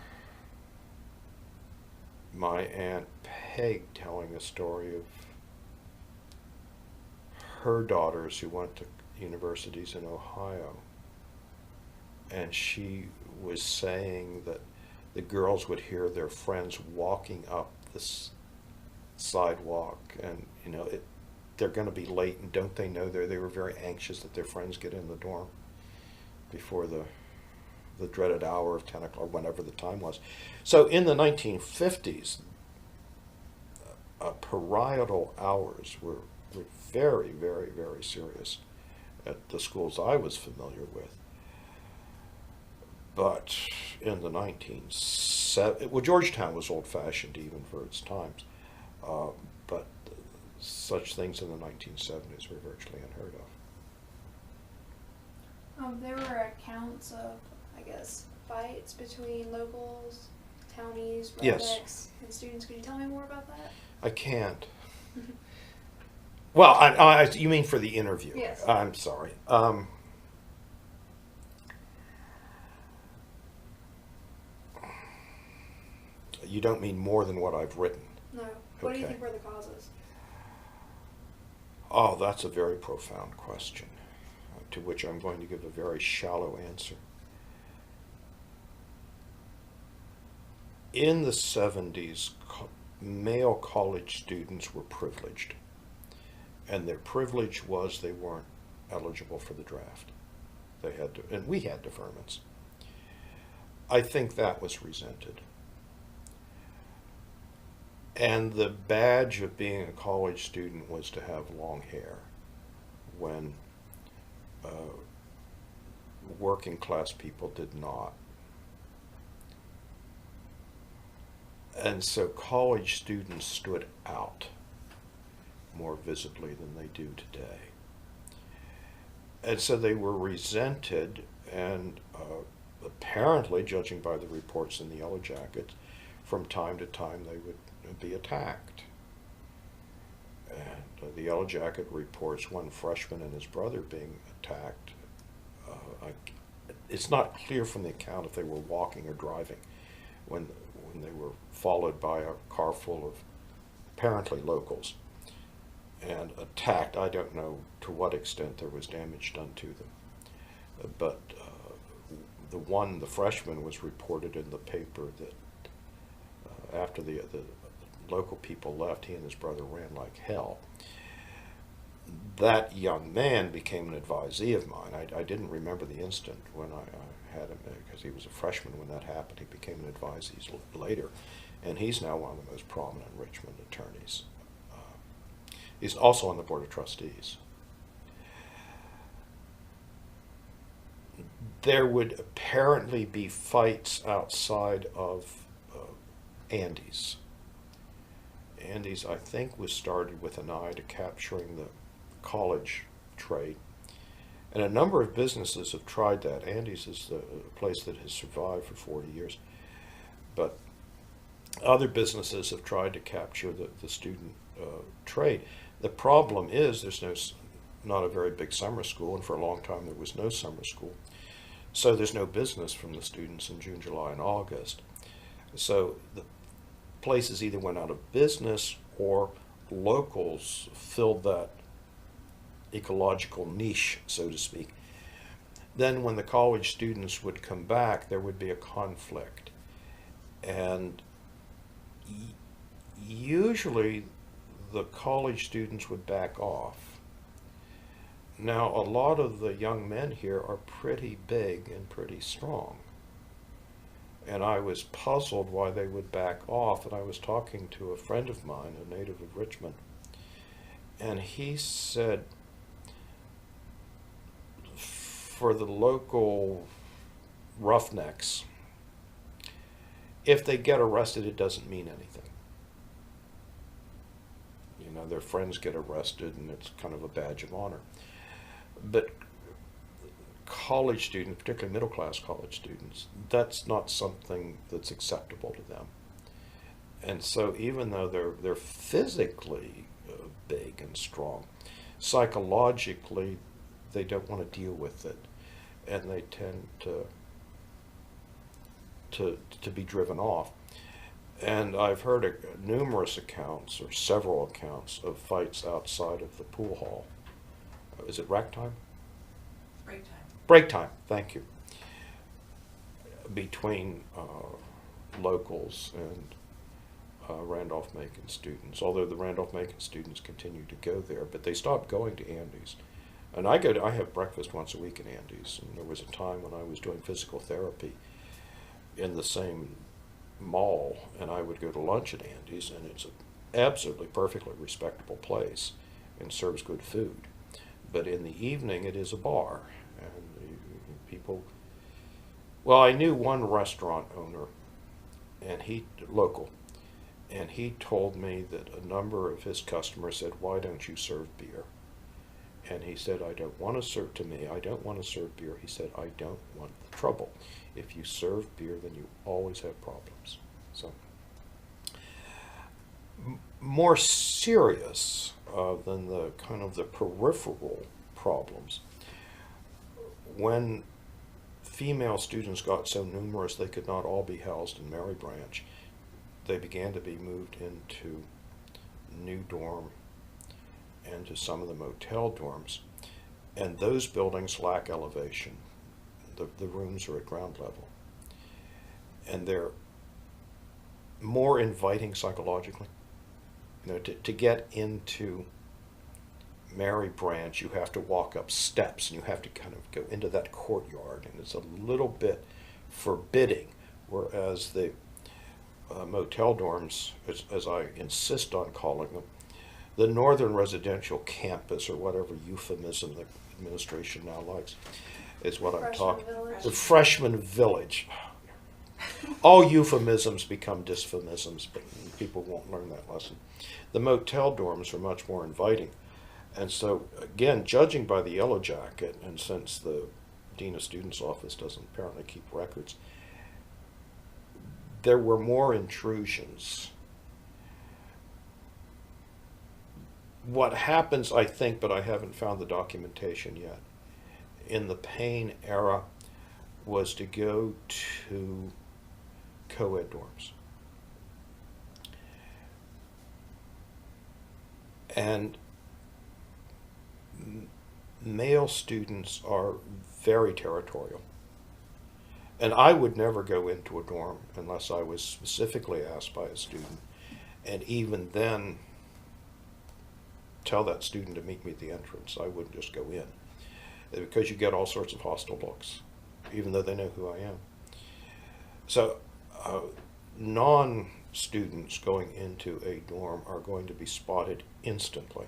my Aunt Peg telling a story of her daughters who went to universities in Ohio. And she was saying that the girls would hear their friends walking up this sidewalk, and they're going to be late, and don't they know they were very anxious that their friends get in the dorm before the dreaded hour of 10 o'clock, whenever the time was. So in the 1950s, parietal hours were very, very, very serious at the schools I was familiar with. But in the 1970s, well, Georgetown was old-fashioned even for its times, but such things in the 1970s were virtually unheard of. There were accounts of, I guess, fights between locals, townies, rednecks, Yes. and students. Could you tell me more about that? I can't. Well, you mean for the interview? Yes. I'm sorry. You don't mean more than what I've written? No. What do you Okay. think were the causes? Oh, that's a very profound question, to which I'm going to give a very shallow answer. In the 70s, male college students were privileged, and their privilege was they weren't eligible for the draft. They had to, and we had deferments. I think that was resented. And the badge of being a college student was to have long hair, when working class people did not. And so college students stood out more visibly than they do today. And so they were resented, and apparently, judging by the reports in the Yellow Jackets, from time to time they would be attacked. And the Yellow Jacket reports one freshman and his brother being attacked. It's not clear from the account if they were walking or driving when they were followed by a car full of apparently locals and attacked. I don't know to what extent there was damage done to them, but the freshman was reported in the paper that after the local people left, he and his brother ran like hell. That young man became an advisee of mine. I didn't remember the instant when I had him, because he was a freshman when that happened. He became an advisee later, and he's now one of the most prominent Richmond attorneys. He's also on the Board of Trustees. There would apparently be fights outside of Andy's. Andy's, I think, was started with an eye to capturing the college trade. And a number of businesses have tried that. Andy's is the place that has survived for 40 years. But other businesses have tried to capture the student trade. The problem is there's not a very big summer school, and for a long time there was no summer school. So there's no business from the students in June, July, and August. So the places either went out of business or locals filled that ecological niche, so to speak. Then when the college students would come back, there would be a conflict. And usually the college students would back off. Now, a lot of the young men here are pretty big and pretty strong. And I was puzzled why they would back off. And I was talking to a friend of mine, a native of Richmond, and he said, for the local roughnecks, if they get arrested, it doesn't mean anything. You know, their friends get arrested and it's kind of a badge of honor. But college students, particularly middle-class college students, that's not something that's acceptable to them. And so even though they're physically big and strong, psychologically they don't want to deal with it, and they tend to be driven off. And I've heard numerous accounts, or several accounts, of fights outside of the pool hall. Is it rack time? Break time. Break time, thank you. Between locals and Randolph-Macon students, although the Randolph-Macon students continue to go there, but they stopped going to Andy's. And I have breakfast once a week at Andy's, and there was a time when I was doing physical therapy in the same mall, and I would go to lunch at Andy's, and it's an absolutely perfectly respectable place and serves good food. But in the evening, it is a bar, and people. Well, I knew one restaurant owner, and local, and he told me that a number of his customers said, "Why don't you serve beer?" And he said, I don't want to serve beer. He said, I don't want the trouble. If you serve beer, then you always have problems. So, more serious than the kind of the peripheral problems, when female students got so numerous they could not all be housed in Mary Branch, they began to be moved into new dorm and to some of the motel dorms, and those buildings lack elevation. The rooms are at ground level, and they're more inviting psychologically. You know, to get into Mary Branch, you have to walk up steps, and you have to kind of go into that courtyard, and it's a little bit forbidding, whereas the motel dorms, as I insist on calling them, the Northern Residential Campus, or whatever euphemism the administration now likes, is what I'm talking about. The Freshman Village. All euphemisms become dysphemisms, but people won't learn that lesson. The motel dorms are much more inviting. And so, again, judging by the Yellow Jacket, and since the Dean of Students office doesn't apparently keep records, there were more intrusions what happens, I think, but I haven't found the documentation yet, in the Payne era was to go to co-ed dorms. And male students are very territorial. And I would never go into a dorm unless I was specifically asked by a student. And even then, tell that student to meet me at the entrance. I wouldn't just go in. Because you get all sorts of hostile looks, even though they know who I am. So, non-students going into a dorm are going to be spotted instantly.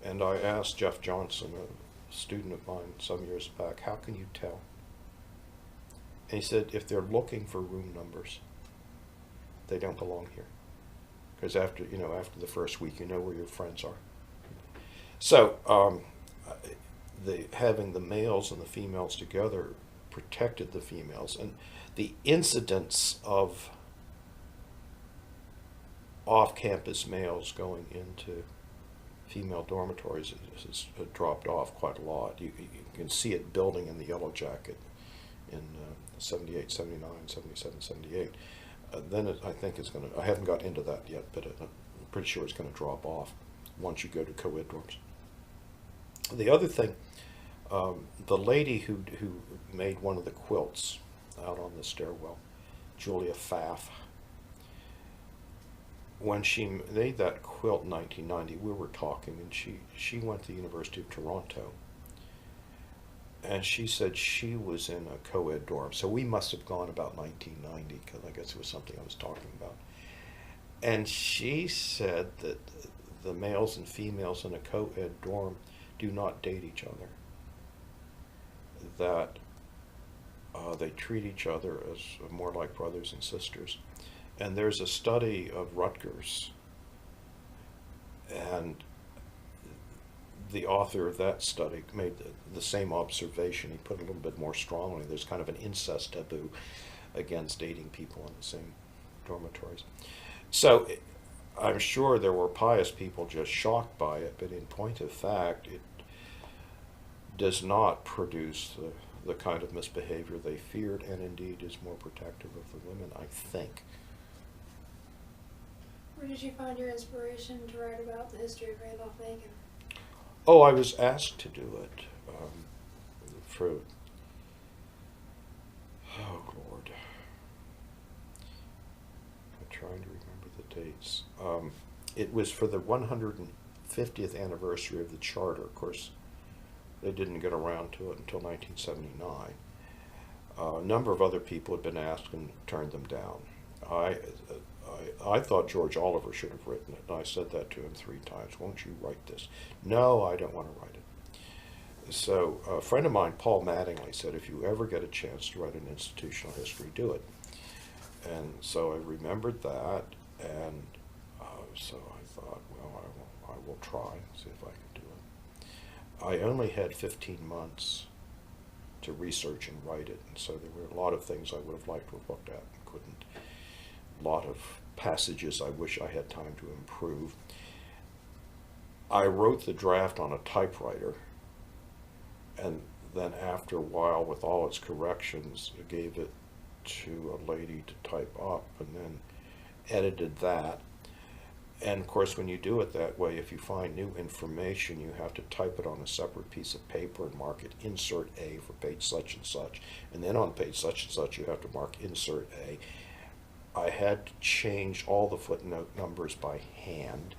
And I asked Jeff Johnson, a student of mine some years back, how can you tell? And he said, if they're looking for room numbers, they don't belong here. Because after the first week, you know where your friends are. So, having the males and the females together protected the females. And the incidence of off-campus males going into female dormitories has dropped off quite a lot. You can see it building in the Yellow Jacket in 78, 79, 77, 78. Then I think it's going to, I haven't got into that yet, but I'm pretty sure it's going to drop off once you go to co-ed dorms. The other thing, the lady who made one of the quilts out on the stairwell, Julia Pfaff, when she made that quilt in 1990, we were talking, and she went to the University of Toronto. And she said she was in a co-ed dorm. So we must have gone about 1990, because I guess it was something I was talking about. And she said that the males and females in a co-ed dorm do not date each other. That they treat each other as more like brothers and sisters. And there's a study of Rutgers, and the author of that study made the same observation. He put it a little bit more strongly. There's kind of an incest taboo against dating people in the same dormitories. So I'm sure there were pious people just shocked by it, but in point of fact, it does not produce the kind of misbehavior they feared, and indeed is more protective of the women, I think. Where did you find your inspiration to write about the history of Randolph-Macon? Oh, I was asked to do it for, oh Lord, I'm trying to remember the dates. It was for the 150th anniversary of the charter. Of course, they didn't get around to it until 1979. A number of other people had been asked and turned them down. I thought George Oliver should have written it, and I said that to him 3 times. Won't you write this? No, I don't want to write it. So a friend of mine, Paul Mattingly, said, if you ever get a chance to write an institutional history, do it. And so I remembered that, and so I thought, well, I will try and see if I can do it. I only had 15 months to research and write it, and so there were a lot of things I would have liked to have looked at and couldn't. A lot of passages I wish I had time to improve. I wrote the draft on a typewriter, and then after a while, with all its corrections, I gave it to a lady to type up, and then edited that. And of course, when you do it that way, if you find new information, you have to type it on a separate piece of paper and mark it insert A for page such and such. And then on page such and such, you have to mark insert A. I had to change all the footnote numbers by hand,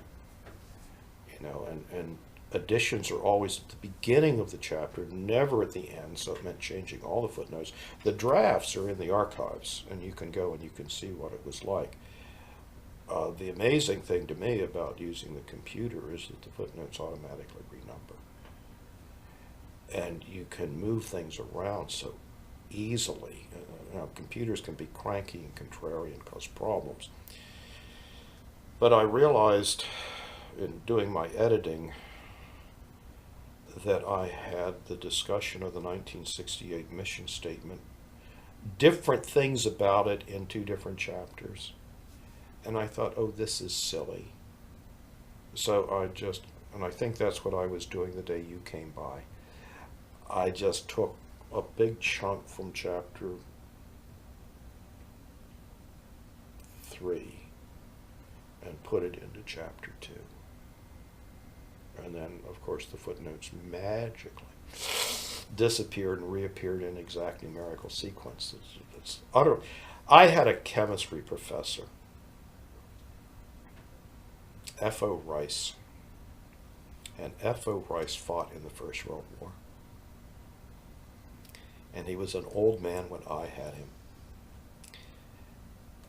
and additions are always at the beginning of the chapter, never at the end, so it meant changing all the footnotes. The drafts are in the archives, and you can go and you can see what it was like. The amazing thing to me about using the computer is that the footnotes automatically renumber. And you can move things around so easily. Computers can be cranky and contrary and cause problems. But I realized in doing my editing that I had the discussion of the 1968 mission statement, different things about it in 2 different chapters. And I thought, oh, this is silly. So I just and I think that's what I was doing the day you came by. I just took a big chunk from chapter 3 and put it into chapter 2. And then, of course, the footnotes magically disappeared and reappeared in exact numerical sequence. It's utter. I had a chemistry professor, F.O. Rice, and F.O. Rice fought in the First World War. And he was an old man when I had him.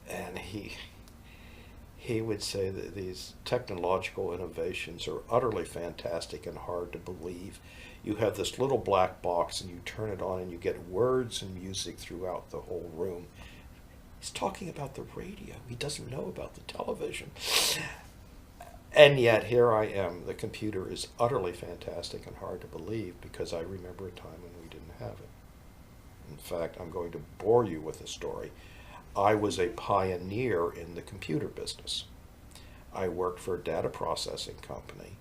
And he would say that these technological innovations are utterly fantastic and hard to believe. You have this little black box and you turn it on and you get words and music throughout the whole room. He's talking about the radio. He doesn't know about the television. And yet here I am. The computer is utterly fantastic and hard to believe because I remember a time when we didn't have it. In fact, I'm going to bore you with a story. I was a pioneer in the computer business. I worked for a data processing company,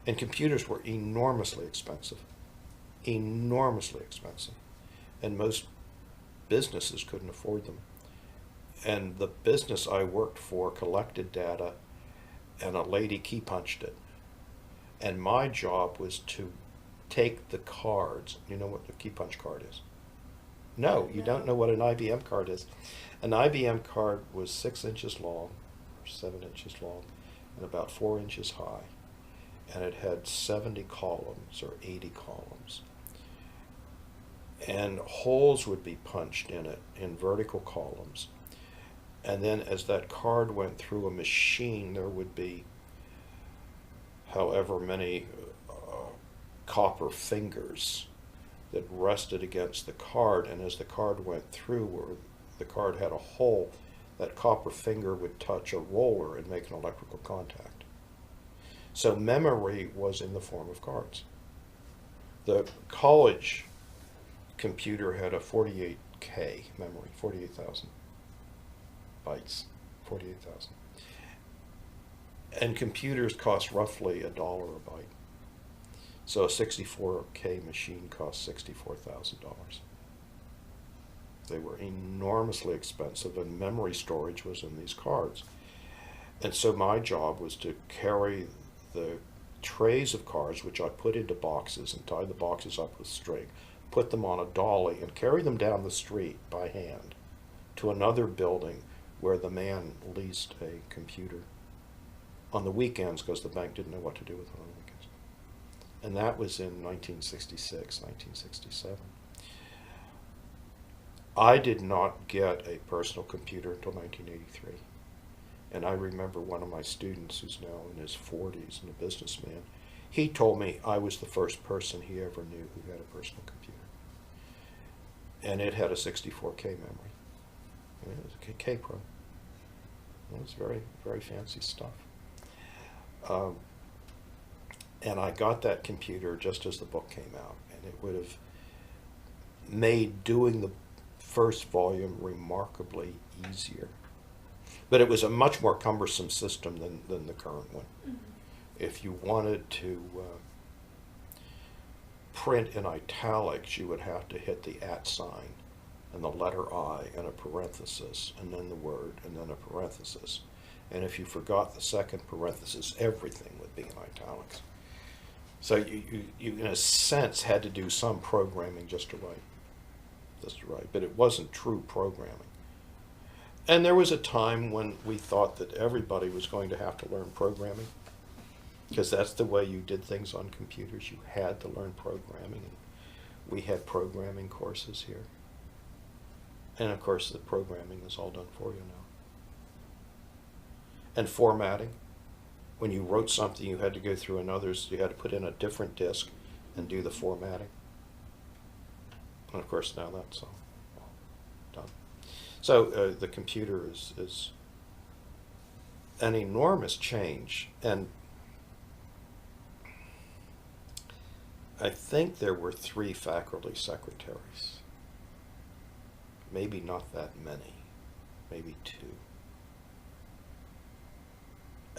and computers were enormously expensive. Enormously expensive. And most businesses couldn't afford them. And the business I worked for collected data, and a lady key punched it. And my job was to take the cards. You know what the key punch card is? No, you don't know what an IBM card is. An IBM card was 6 inches long, or 7 inches long, and about 4 inches high. And it had 70 columns or 80 columns. And holes would be punched in it in vertical columns. And then as that card went through a machine, there would be however many copper fingers that rested against the card, and as the card went through where the card had a hole, that copper finger would touch a roller and make an electrical contact. So memory was in the form of cards. The college computer had a 48K memory, 48,000 bytes, 48,000. And computers cost roughly $1 a byte. So a 64K machine cost $64,000. They were enormously expensive, and memory storage was in these cards. And so my job was to carry the trays of cards, which I put into boxes and tied the boxes up with string, put them on a dolly, and carry them down the street by hand to another building where the man leased a computer on the weekends because the bank didn't know what to do with it on the weekends. And that was in 1966, 1967. I did not get a personal computer until 1983. And I remember one of my students, who's now in his 40s and a businessman, he told me I was the first person he ever knew who had a personal computer. And it had a 64K memory. And it was a K-Pro. It was very, very fancy stuff. And I got that computer just as the book came out, and it would have made doing the first volume remarkably easier. But it was a much more cumbersome system than the current one. Mm-hmm. If you wanted to print in italics, you would have to hit the @ sign and the letter I and a parenthesis, and then the word, and then a parenthesis. And if you forgot the second parenthesis, everything would be in italics. So you in a sense, had to do some programming just to write. But it wasn't true programming. And there was a time when we thought that everybody was going to have to learn programming, because that's the way you did things on computers. You had to learn programming, and we had programming courses here. And of course, the programming is all done for you now. And formatting. When you wrote something, you had to go through another's, you had to put in a different disk and do the formatting. And of course, now that's all done. So the computer is an enormous change. And I think there were 3 faculty secretaries. Maybe not that many, maybe 2.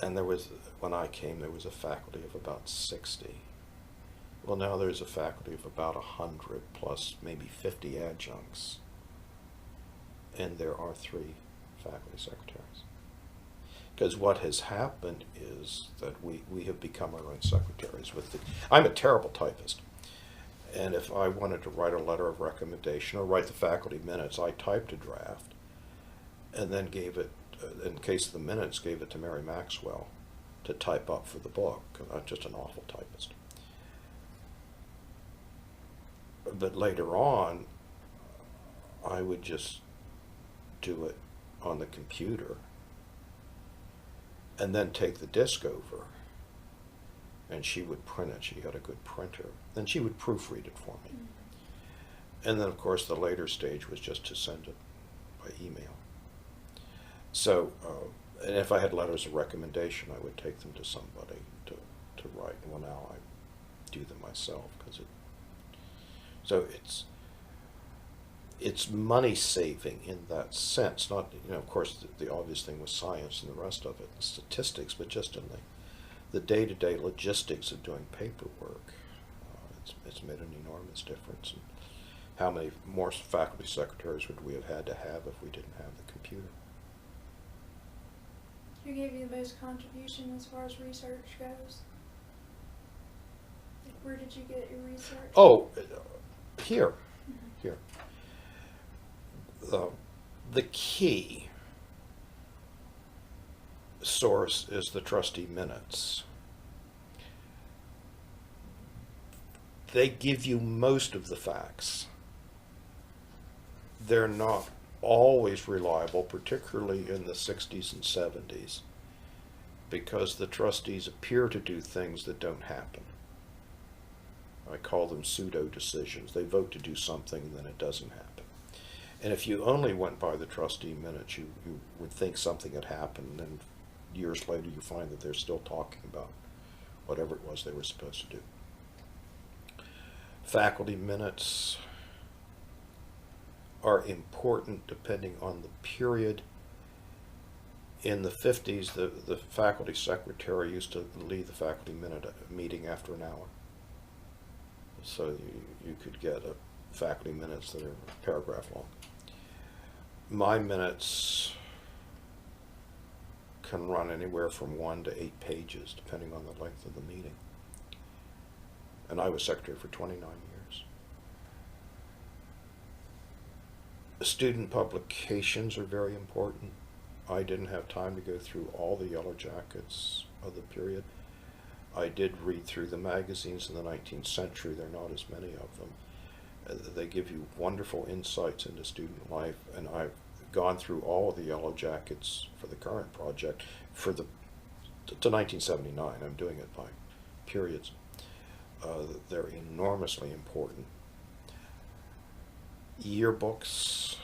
And there was, when I came, there was a faculty of about 60. Well, now there's a faculty of about 100 plus maybe 50 adjuncts. And there are 3 faculty secretaries. Because what has happened is that we have become our own secretaries. I'm a terrible typist. And if I wanted to write a letter of recommendation or write the faculty minutes, I typed a draft and then gave it, in case of the minutes, gave it to Mary Maxwell to type up for the book. I'm just an awful typist. But later on, I would just do it on the computer and then take the disc over, and she would print it. She had a good printer. Then she would proofread it for me. And then, of course, the later stage was just to send it by email. So, and if I had letters of recommendation, I would take them to somebody to write. Well, now I do them myself, because so it's money saving in that sense. Not, of course, the obvious thing was science and the rest of it, the statistics, but just in the day-to-day logistics of doing paperwork, it's made an enormous difference. And how many more faculty secretaries would we have had to have if we didn't have the computer? Who gave you the most contribution as far as research goes? Like, where did you get your research? Oh, here. The key source is the trustee minutes. They give you most of the facts. They're not always reliable, particularly in the 60s and 70s, because the trustees appear to do things that don't happen. I call them pseudo decisions. They vote to do something and then it doesn't happen. And if you only went by the trustee minutes, you would think something had happened, and years later you find that they're still talking about whatever it was they were supposed to do. Faculty minutes are important depending on the period. In the 50s, the faculty secretary used to lead the faculty meeting after an hour. So you could get faculty minutes that are a paragraph long. My minutes can run anywhere from 1 to 8 pages, depending on the length of the meeting. And I was secretary for 29 years. Student publications are very important. I didn't have time to go through all the Yellow Jackets of the period. I did read through the magazines in the 19th century. There are not as many of them. They give you wonderful insights into student life, and I've gone through all of the Yellow Jackets for the current project to 1979. I'm doing it by periods. They're enormously important. Yearbooks,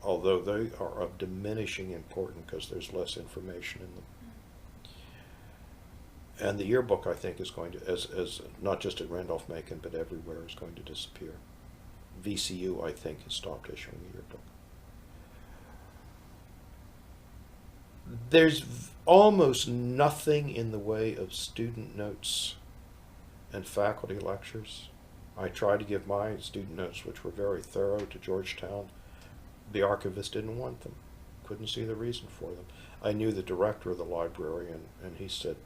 although they are of diminishing importance because there's less information in them. And the yearbook, I think, is going to, as not just at Randolph-Macon, but everywhere, is going to disappear. VCU, I think, has stopped issuing a yearbook. There's almost nothing in the way of student notes and faculty lectures. I tried to give my student notes, which were very thorough, to Georgetown. The archivist didn't want them. Couldn't see the reason for them. I knew the director of the library, and he said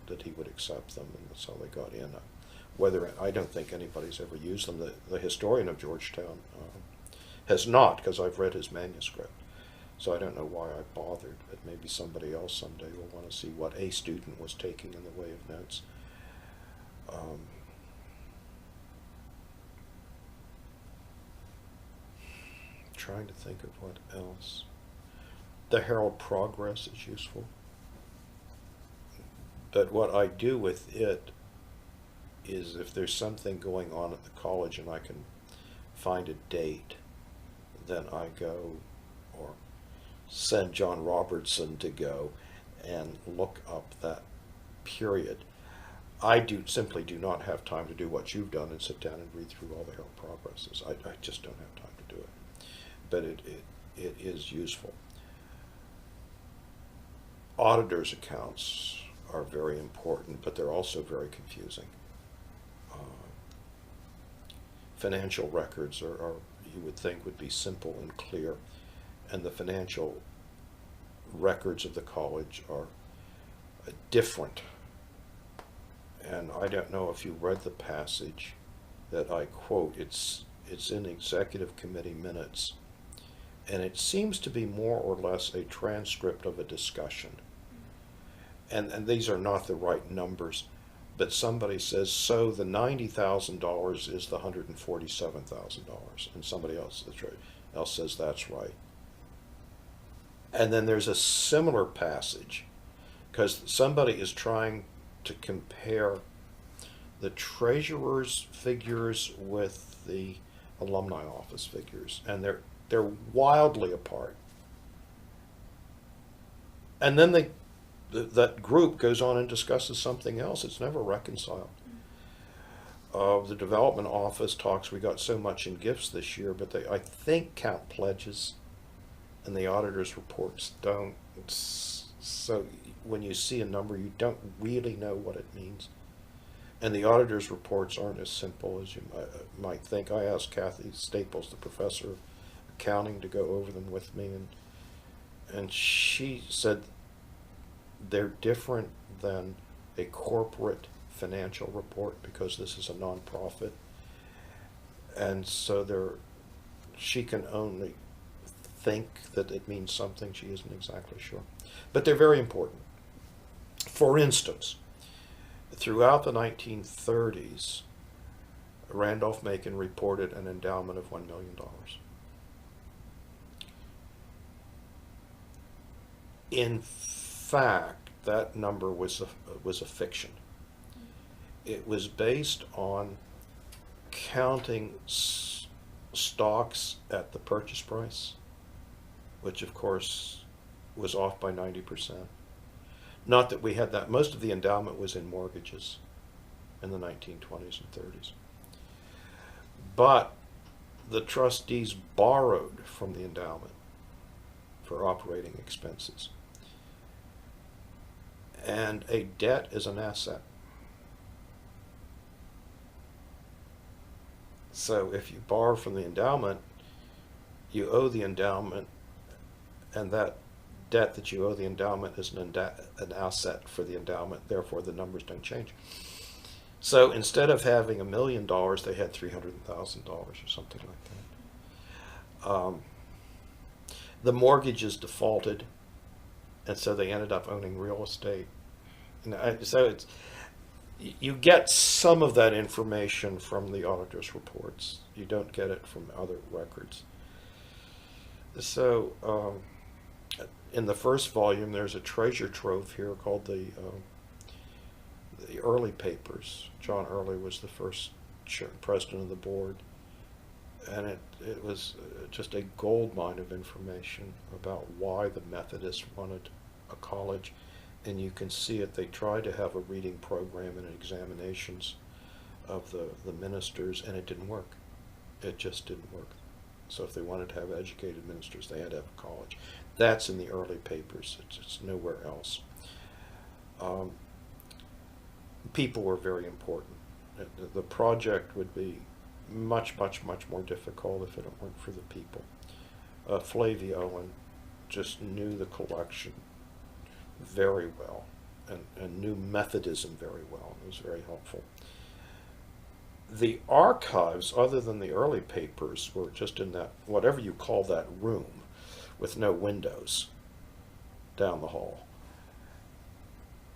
that he would accept them, and that's how they got in. I don't think anybody's ever used them. The historian of Georgetown has not, because I've read his manuscript. So I don't know why I bothered, but maybe somebody else someday will want to see what a student was taking in the way of notes. Trying to think of what else. The Herald Progress is useful. But what I do with it is, if there's something going on at the college and I can find a date, then I go, or send John Robertson to go and look up that period. I simply do not have time to do what you've done and sit down and read through all the Herald Progresses. I just don't have time to do it. But it is useful. auditors' accounts are very important, but they're also very confusing. Uh, Financial records are, you would think, would be simple and clear, and the financial records of the college are different. And I don't know if you read the passage that I quote. It's in executive committee minutes, and it seems to be more or less a transcript of a discussion. And these are not the right numbers, but somebody says, so the $90,000 is the $147,000, and somebody else says that's right. And then there's a similar passage, because somebody is trying to compare the treasurer's figures with the alumni office figures, and they're wildly apart. And then that group goes on and discusses something else. It's never reconciled. The development office talks, we got so much in gifts this year, but they, I think, count pledges, and the auditor's reports don't. So when you see a number, you don't really know what it means. And the auditor's reports aren't as simple as you might think. I asked Kathy Staples, the professor of accounting, to go over them with me, and she said they're different than a corporate financial report because this is a nonprofit, and so she can only think that it means something. She isn't exactly sure, but they're very important. For instance, throughout the 1930s, Randolph-Macon reported an endowment of $1 million. In fact, that number was a fiction. It was based on counting stocks at the purchase price, which of course was off by 90%. Not that we had that. Most of the endowment was in mortgages in the 1920s and 30s. But the trustees borrowed from the endowment for operating expenses. And a debt is an asset. So if you borrow from the endowment, you owe the endowment, and that debt that you owe the endowment is an asset for the endowment. Therefore, the numbers don't change. So instead of having $1 million, they had $300,000 or something like that. The mortgages defaulted, and so they ended up owning real estate. So you get some of that information from the auditor's reports. You don't get it from other records. So in the first volume, there's a treasure trove here called the Early Papers. John Early was the first president of the board, and it was just a goldmine of information about why the Methodists wanted a college. And you can see it. They tried to have a reading program and examinations of the ministers, and it didn't work. It just didn't work. So if they wanted to have educated ministers, they had to have a college. That's in the Early Papers. It's nowhere else. People were very important. The project would be much, much, much more difficult if it weren't for the people. Flavie Owen just knew the collection very well and knew Methodism very well. It was very helpful. The archives, other than the Early Papers, were just in that, whatever you call that room, with no windows down the hall.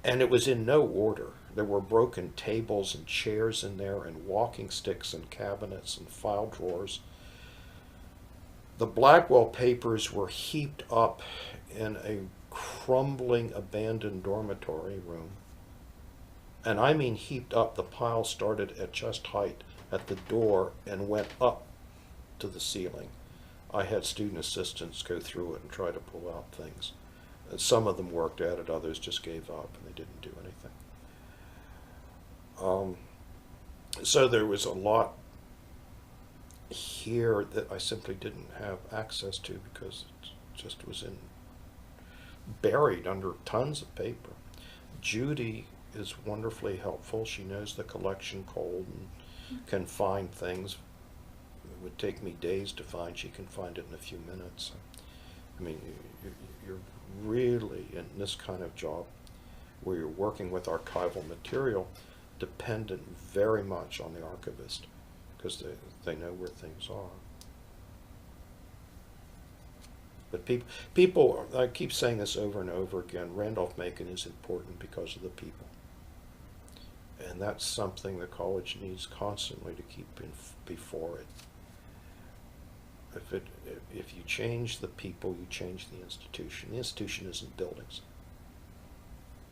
And it was in no order. There were broken tables and chairs in there, and walking sticks and cabinets and file drawers. The Blackwell papers were heaped up in a crumbling, abandoned dormitory room. And I mean heaped up. The pile started at chest height at the door and went up to the ceiling. I had student assistants go through it and try to pull out things. And some of them worked at it, others just gave up and they didn't do anything. So there was a lot here that I simply didn't have access to because it just was in buried under tons of paper. Judy is wonderfully helpful. She knows the collection cold and can find things. It would take me days to find. She can find it in a few minutes. I mean, you're really in this kind of job where you're working with archival material dependent very much on the archivist because they know where things are. But people, I keep saying this over and over again, Randolph-Macon is important because of the people. And that's something the college needs constantly to keep before it. If you change the people, you change the institution. The institution isn't buildings.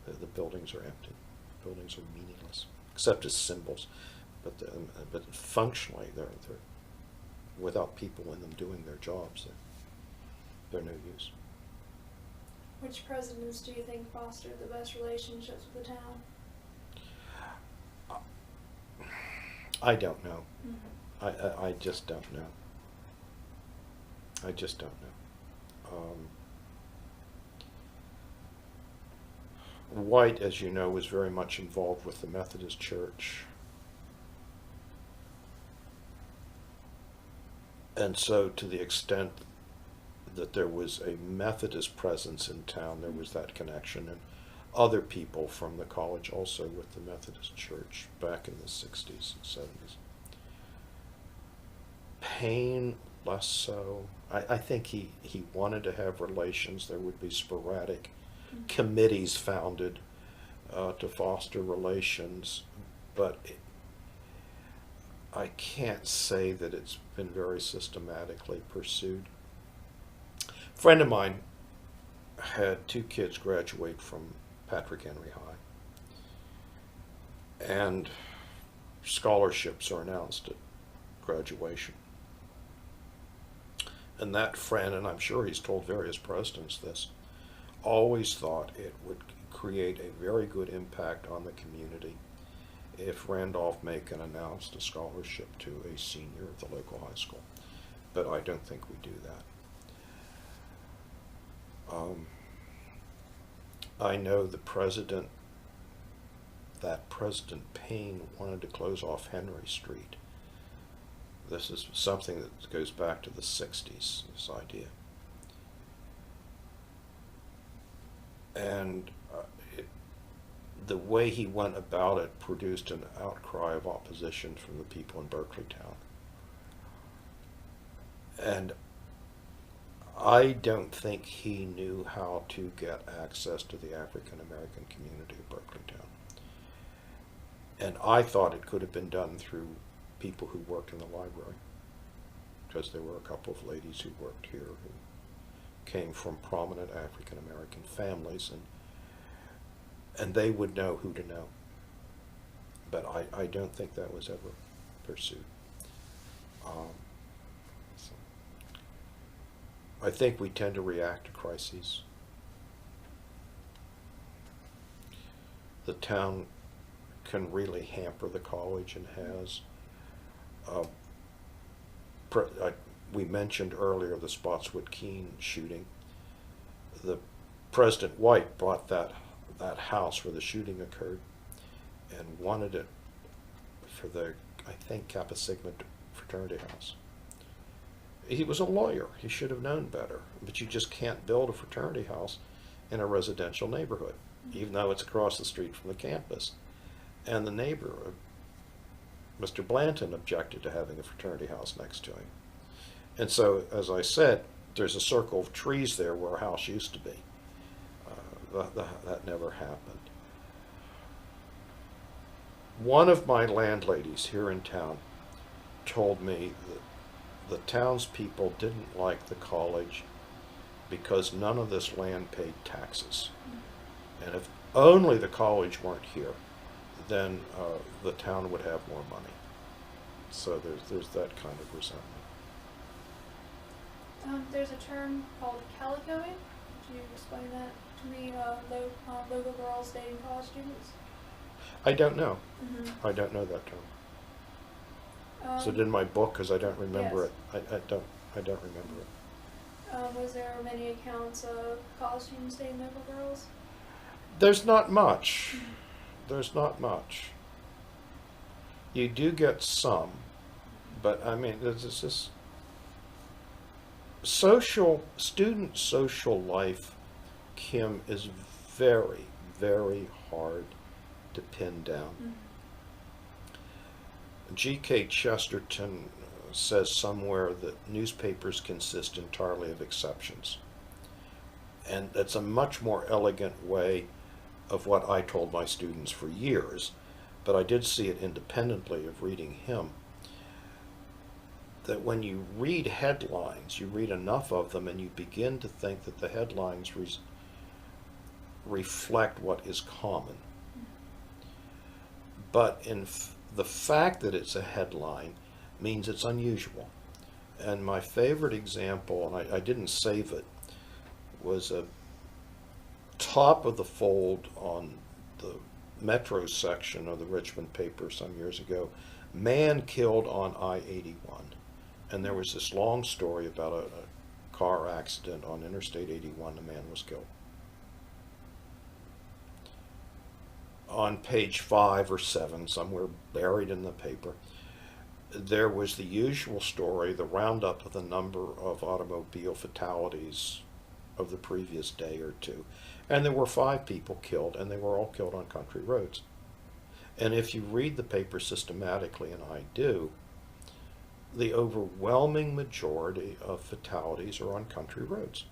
The buildings are empty. Buildings are meaningless, except as symbols. But functionally, they're without people in them doing their jobs, they're no use. Which presidents do you think fostered the best relationships with the town? I don't know. Mm-hmm. I just don't know. I just don't know. White, as you know, was very much involved with the Methodist Church. And so to the extent that there was a Methodist presence in town, there was that connection, and other people from the college also with the Methodist Church back in the 60s and 70s. Payne, less so. I think he wanted to have relations. There would be sporadic committees founded to foster relations, but I can't say that it's been very systematically pursued. A friend of mine had 2 kids graduate from Patrick Henry High, and scholarships are announced at graduation. And that friend, and I'm sure he's told various presidents this, always thought it would create a very good impact on the community if Randolph-Macon announced a scholarship to a senior at the local high school. But I don't think we do that. I know the president, that President Payne, wanted to close off Henry Street. This is something that goes back to the 60s, this idea. And the way he went about it produced an outcry of opposition from the people in Berkeley town. And I don't think he knew how to get access to the African American community of Berkeley town. And I thought it could have been done through people who worked in the library, because there were a couple of ladies who worked here who came from prominent African American families, and they would know who to know. But I don't think that was ever pursued. So I think we tend to react to crises. The town can really hamper the college, and has. We mentioned earlier the Spotswood Keene shooting. The President White bought that house where the shooting occurred and wanted it for the, I think, Kappa Sigma fraternity house. He was a lawyer. He should have known better. But you just can't build a fraternity house in a residential neighborhood, even though it's across the street from the campus. And the neighbor, Mr. Blanton, objected to having a fraternity house next to him. And so, as I said, there's a circle of trees there where a house used to be. That never happened. One of my landladies here in town told me that the townspeople didn't like the college because none of this land paid taxes. And if only the college weren't here, then the town would have more money. So there's that kind of resentment. There's a term called calicoing. Could you explain that to me? Local girls dating college students? I don't know. Mm-hmm. I don't know that term. Is it in my book? Because I don't remember yes. it. I don't remember it. Was there many accounts of college students dating local girls? There's not much. There's not much. You do get some, but I mean, there's this student social life, Kim, is very, very hard to pin down. G.K. Chesterton says somewhere that newspapers consist entirely of exceptions. And that's a much more elegant way of what I told my students for years, but I did see it independently of reading him. That when you read headlines, you read enough of them and you begin to think that the headlines reflect what is common. But the fact that it's a headline means it's unusual. And my favorite example, and I didn't save it, was a top of the fold on the Metro section of the Richmond paper some years ago, man killed on I-81. And there was this long story about a car accident on Interstate 81. A man was killed. On page 5 or 7, somewhere buried in the paper, there was the usual story, the roundup of the number of automobile fatalities of the previous day or two. And there were 5 people killed, and they were all killed on country roads. And if you read the paper systematically, and I do, the overwhelming majority of fatalities are on country roads.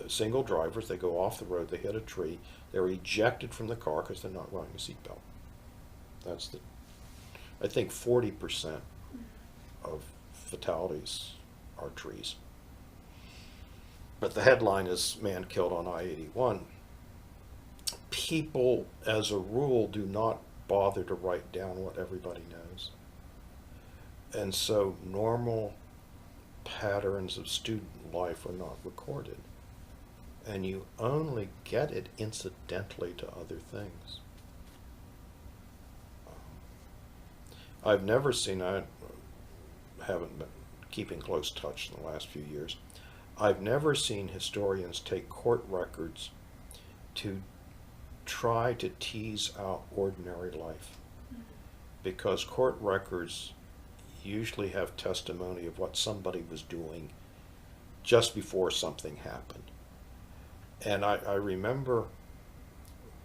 Single drivers, they go off the road, they hit a tree, they're ejected from the car because they're not wearing a seatbelt. That's I think 40% of fatalities are trees. But the headline is man killed on I-81. People, as a rule, do not bother to write down what everybody knows. And so normal patterns of student life are not recorded. And you only get it incidentally to other things. I've never seen, I haven't been keeping close touch in the last few years, I've never seen historians take court records to try to tease out ordinary life. Because court records usually have testimony of what somebody was doing just before something happened. And I remember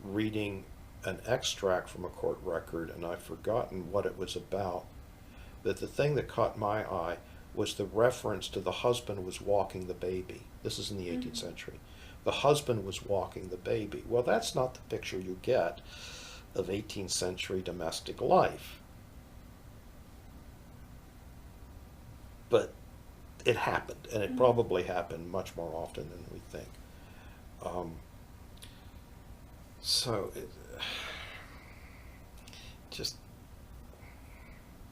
reading an extract from a court record, and I've forgotten what it was about, that the thing that caught my eye was the reference to the husband was walking the baby. This is in the 18th century. The husband was walking the baby. Well, that's not the picture you get of 18th century domestic life. But it happened, and it probably happened much more often than we think.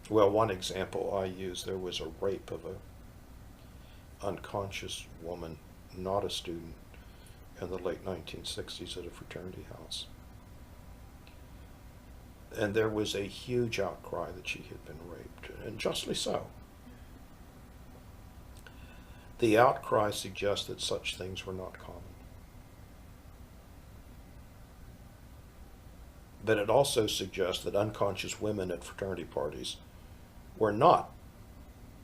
Well, one example I use, there was a rape of a unconscious woman, not a student, in the late 1960s at a fraternity house. And there was a huge outcry that she had been raped, and justly so. The outcry suggests that such things were not common. But it also suggests that unconscious women at fraternity parties were not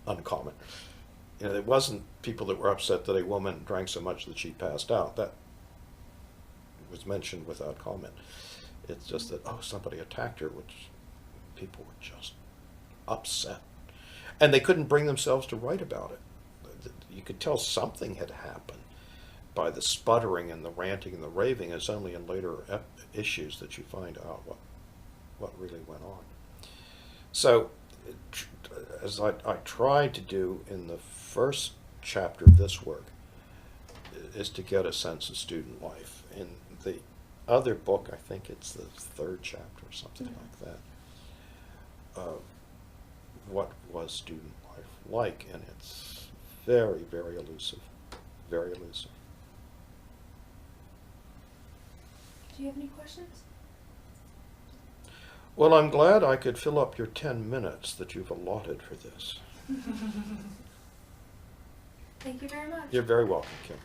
uncommon. You know, it wasn't people that were upset that a woman drank so much that she passed out. That was mentioned without comment. It's just that, oh, somebody attacked her, which people were just upset. And they couldn't bring themselves to write about it. You could tell something had happened by the sputtering and the ranting and the raving. It's only in later issues that you find out what really went on. So, as I tried to do in the first chapter of this work, is to get a sense of student life. In the other book, I think it's the 3rd chapter or something like that, what was student life like, and it's very, very elusive, very elusive. Do you have any questions? Well, I'm glad I could fill up your 10 minutes that you've allotted for this. Thank you very much. You're very welcome, Kim.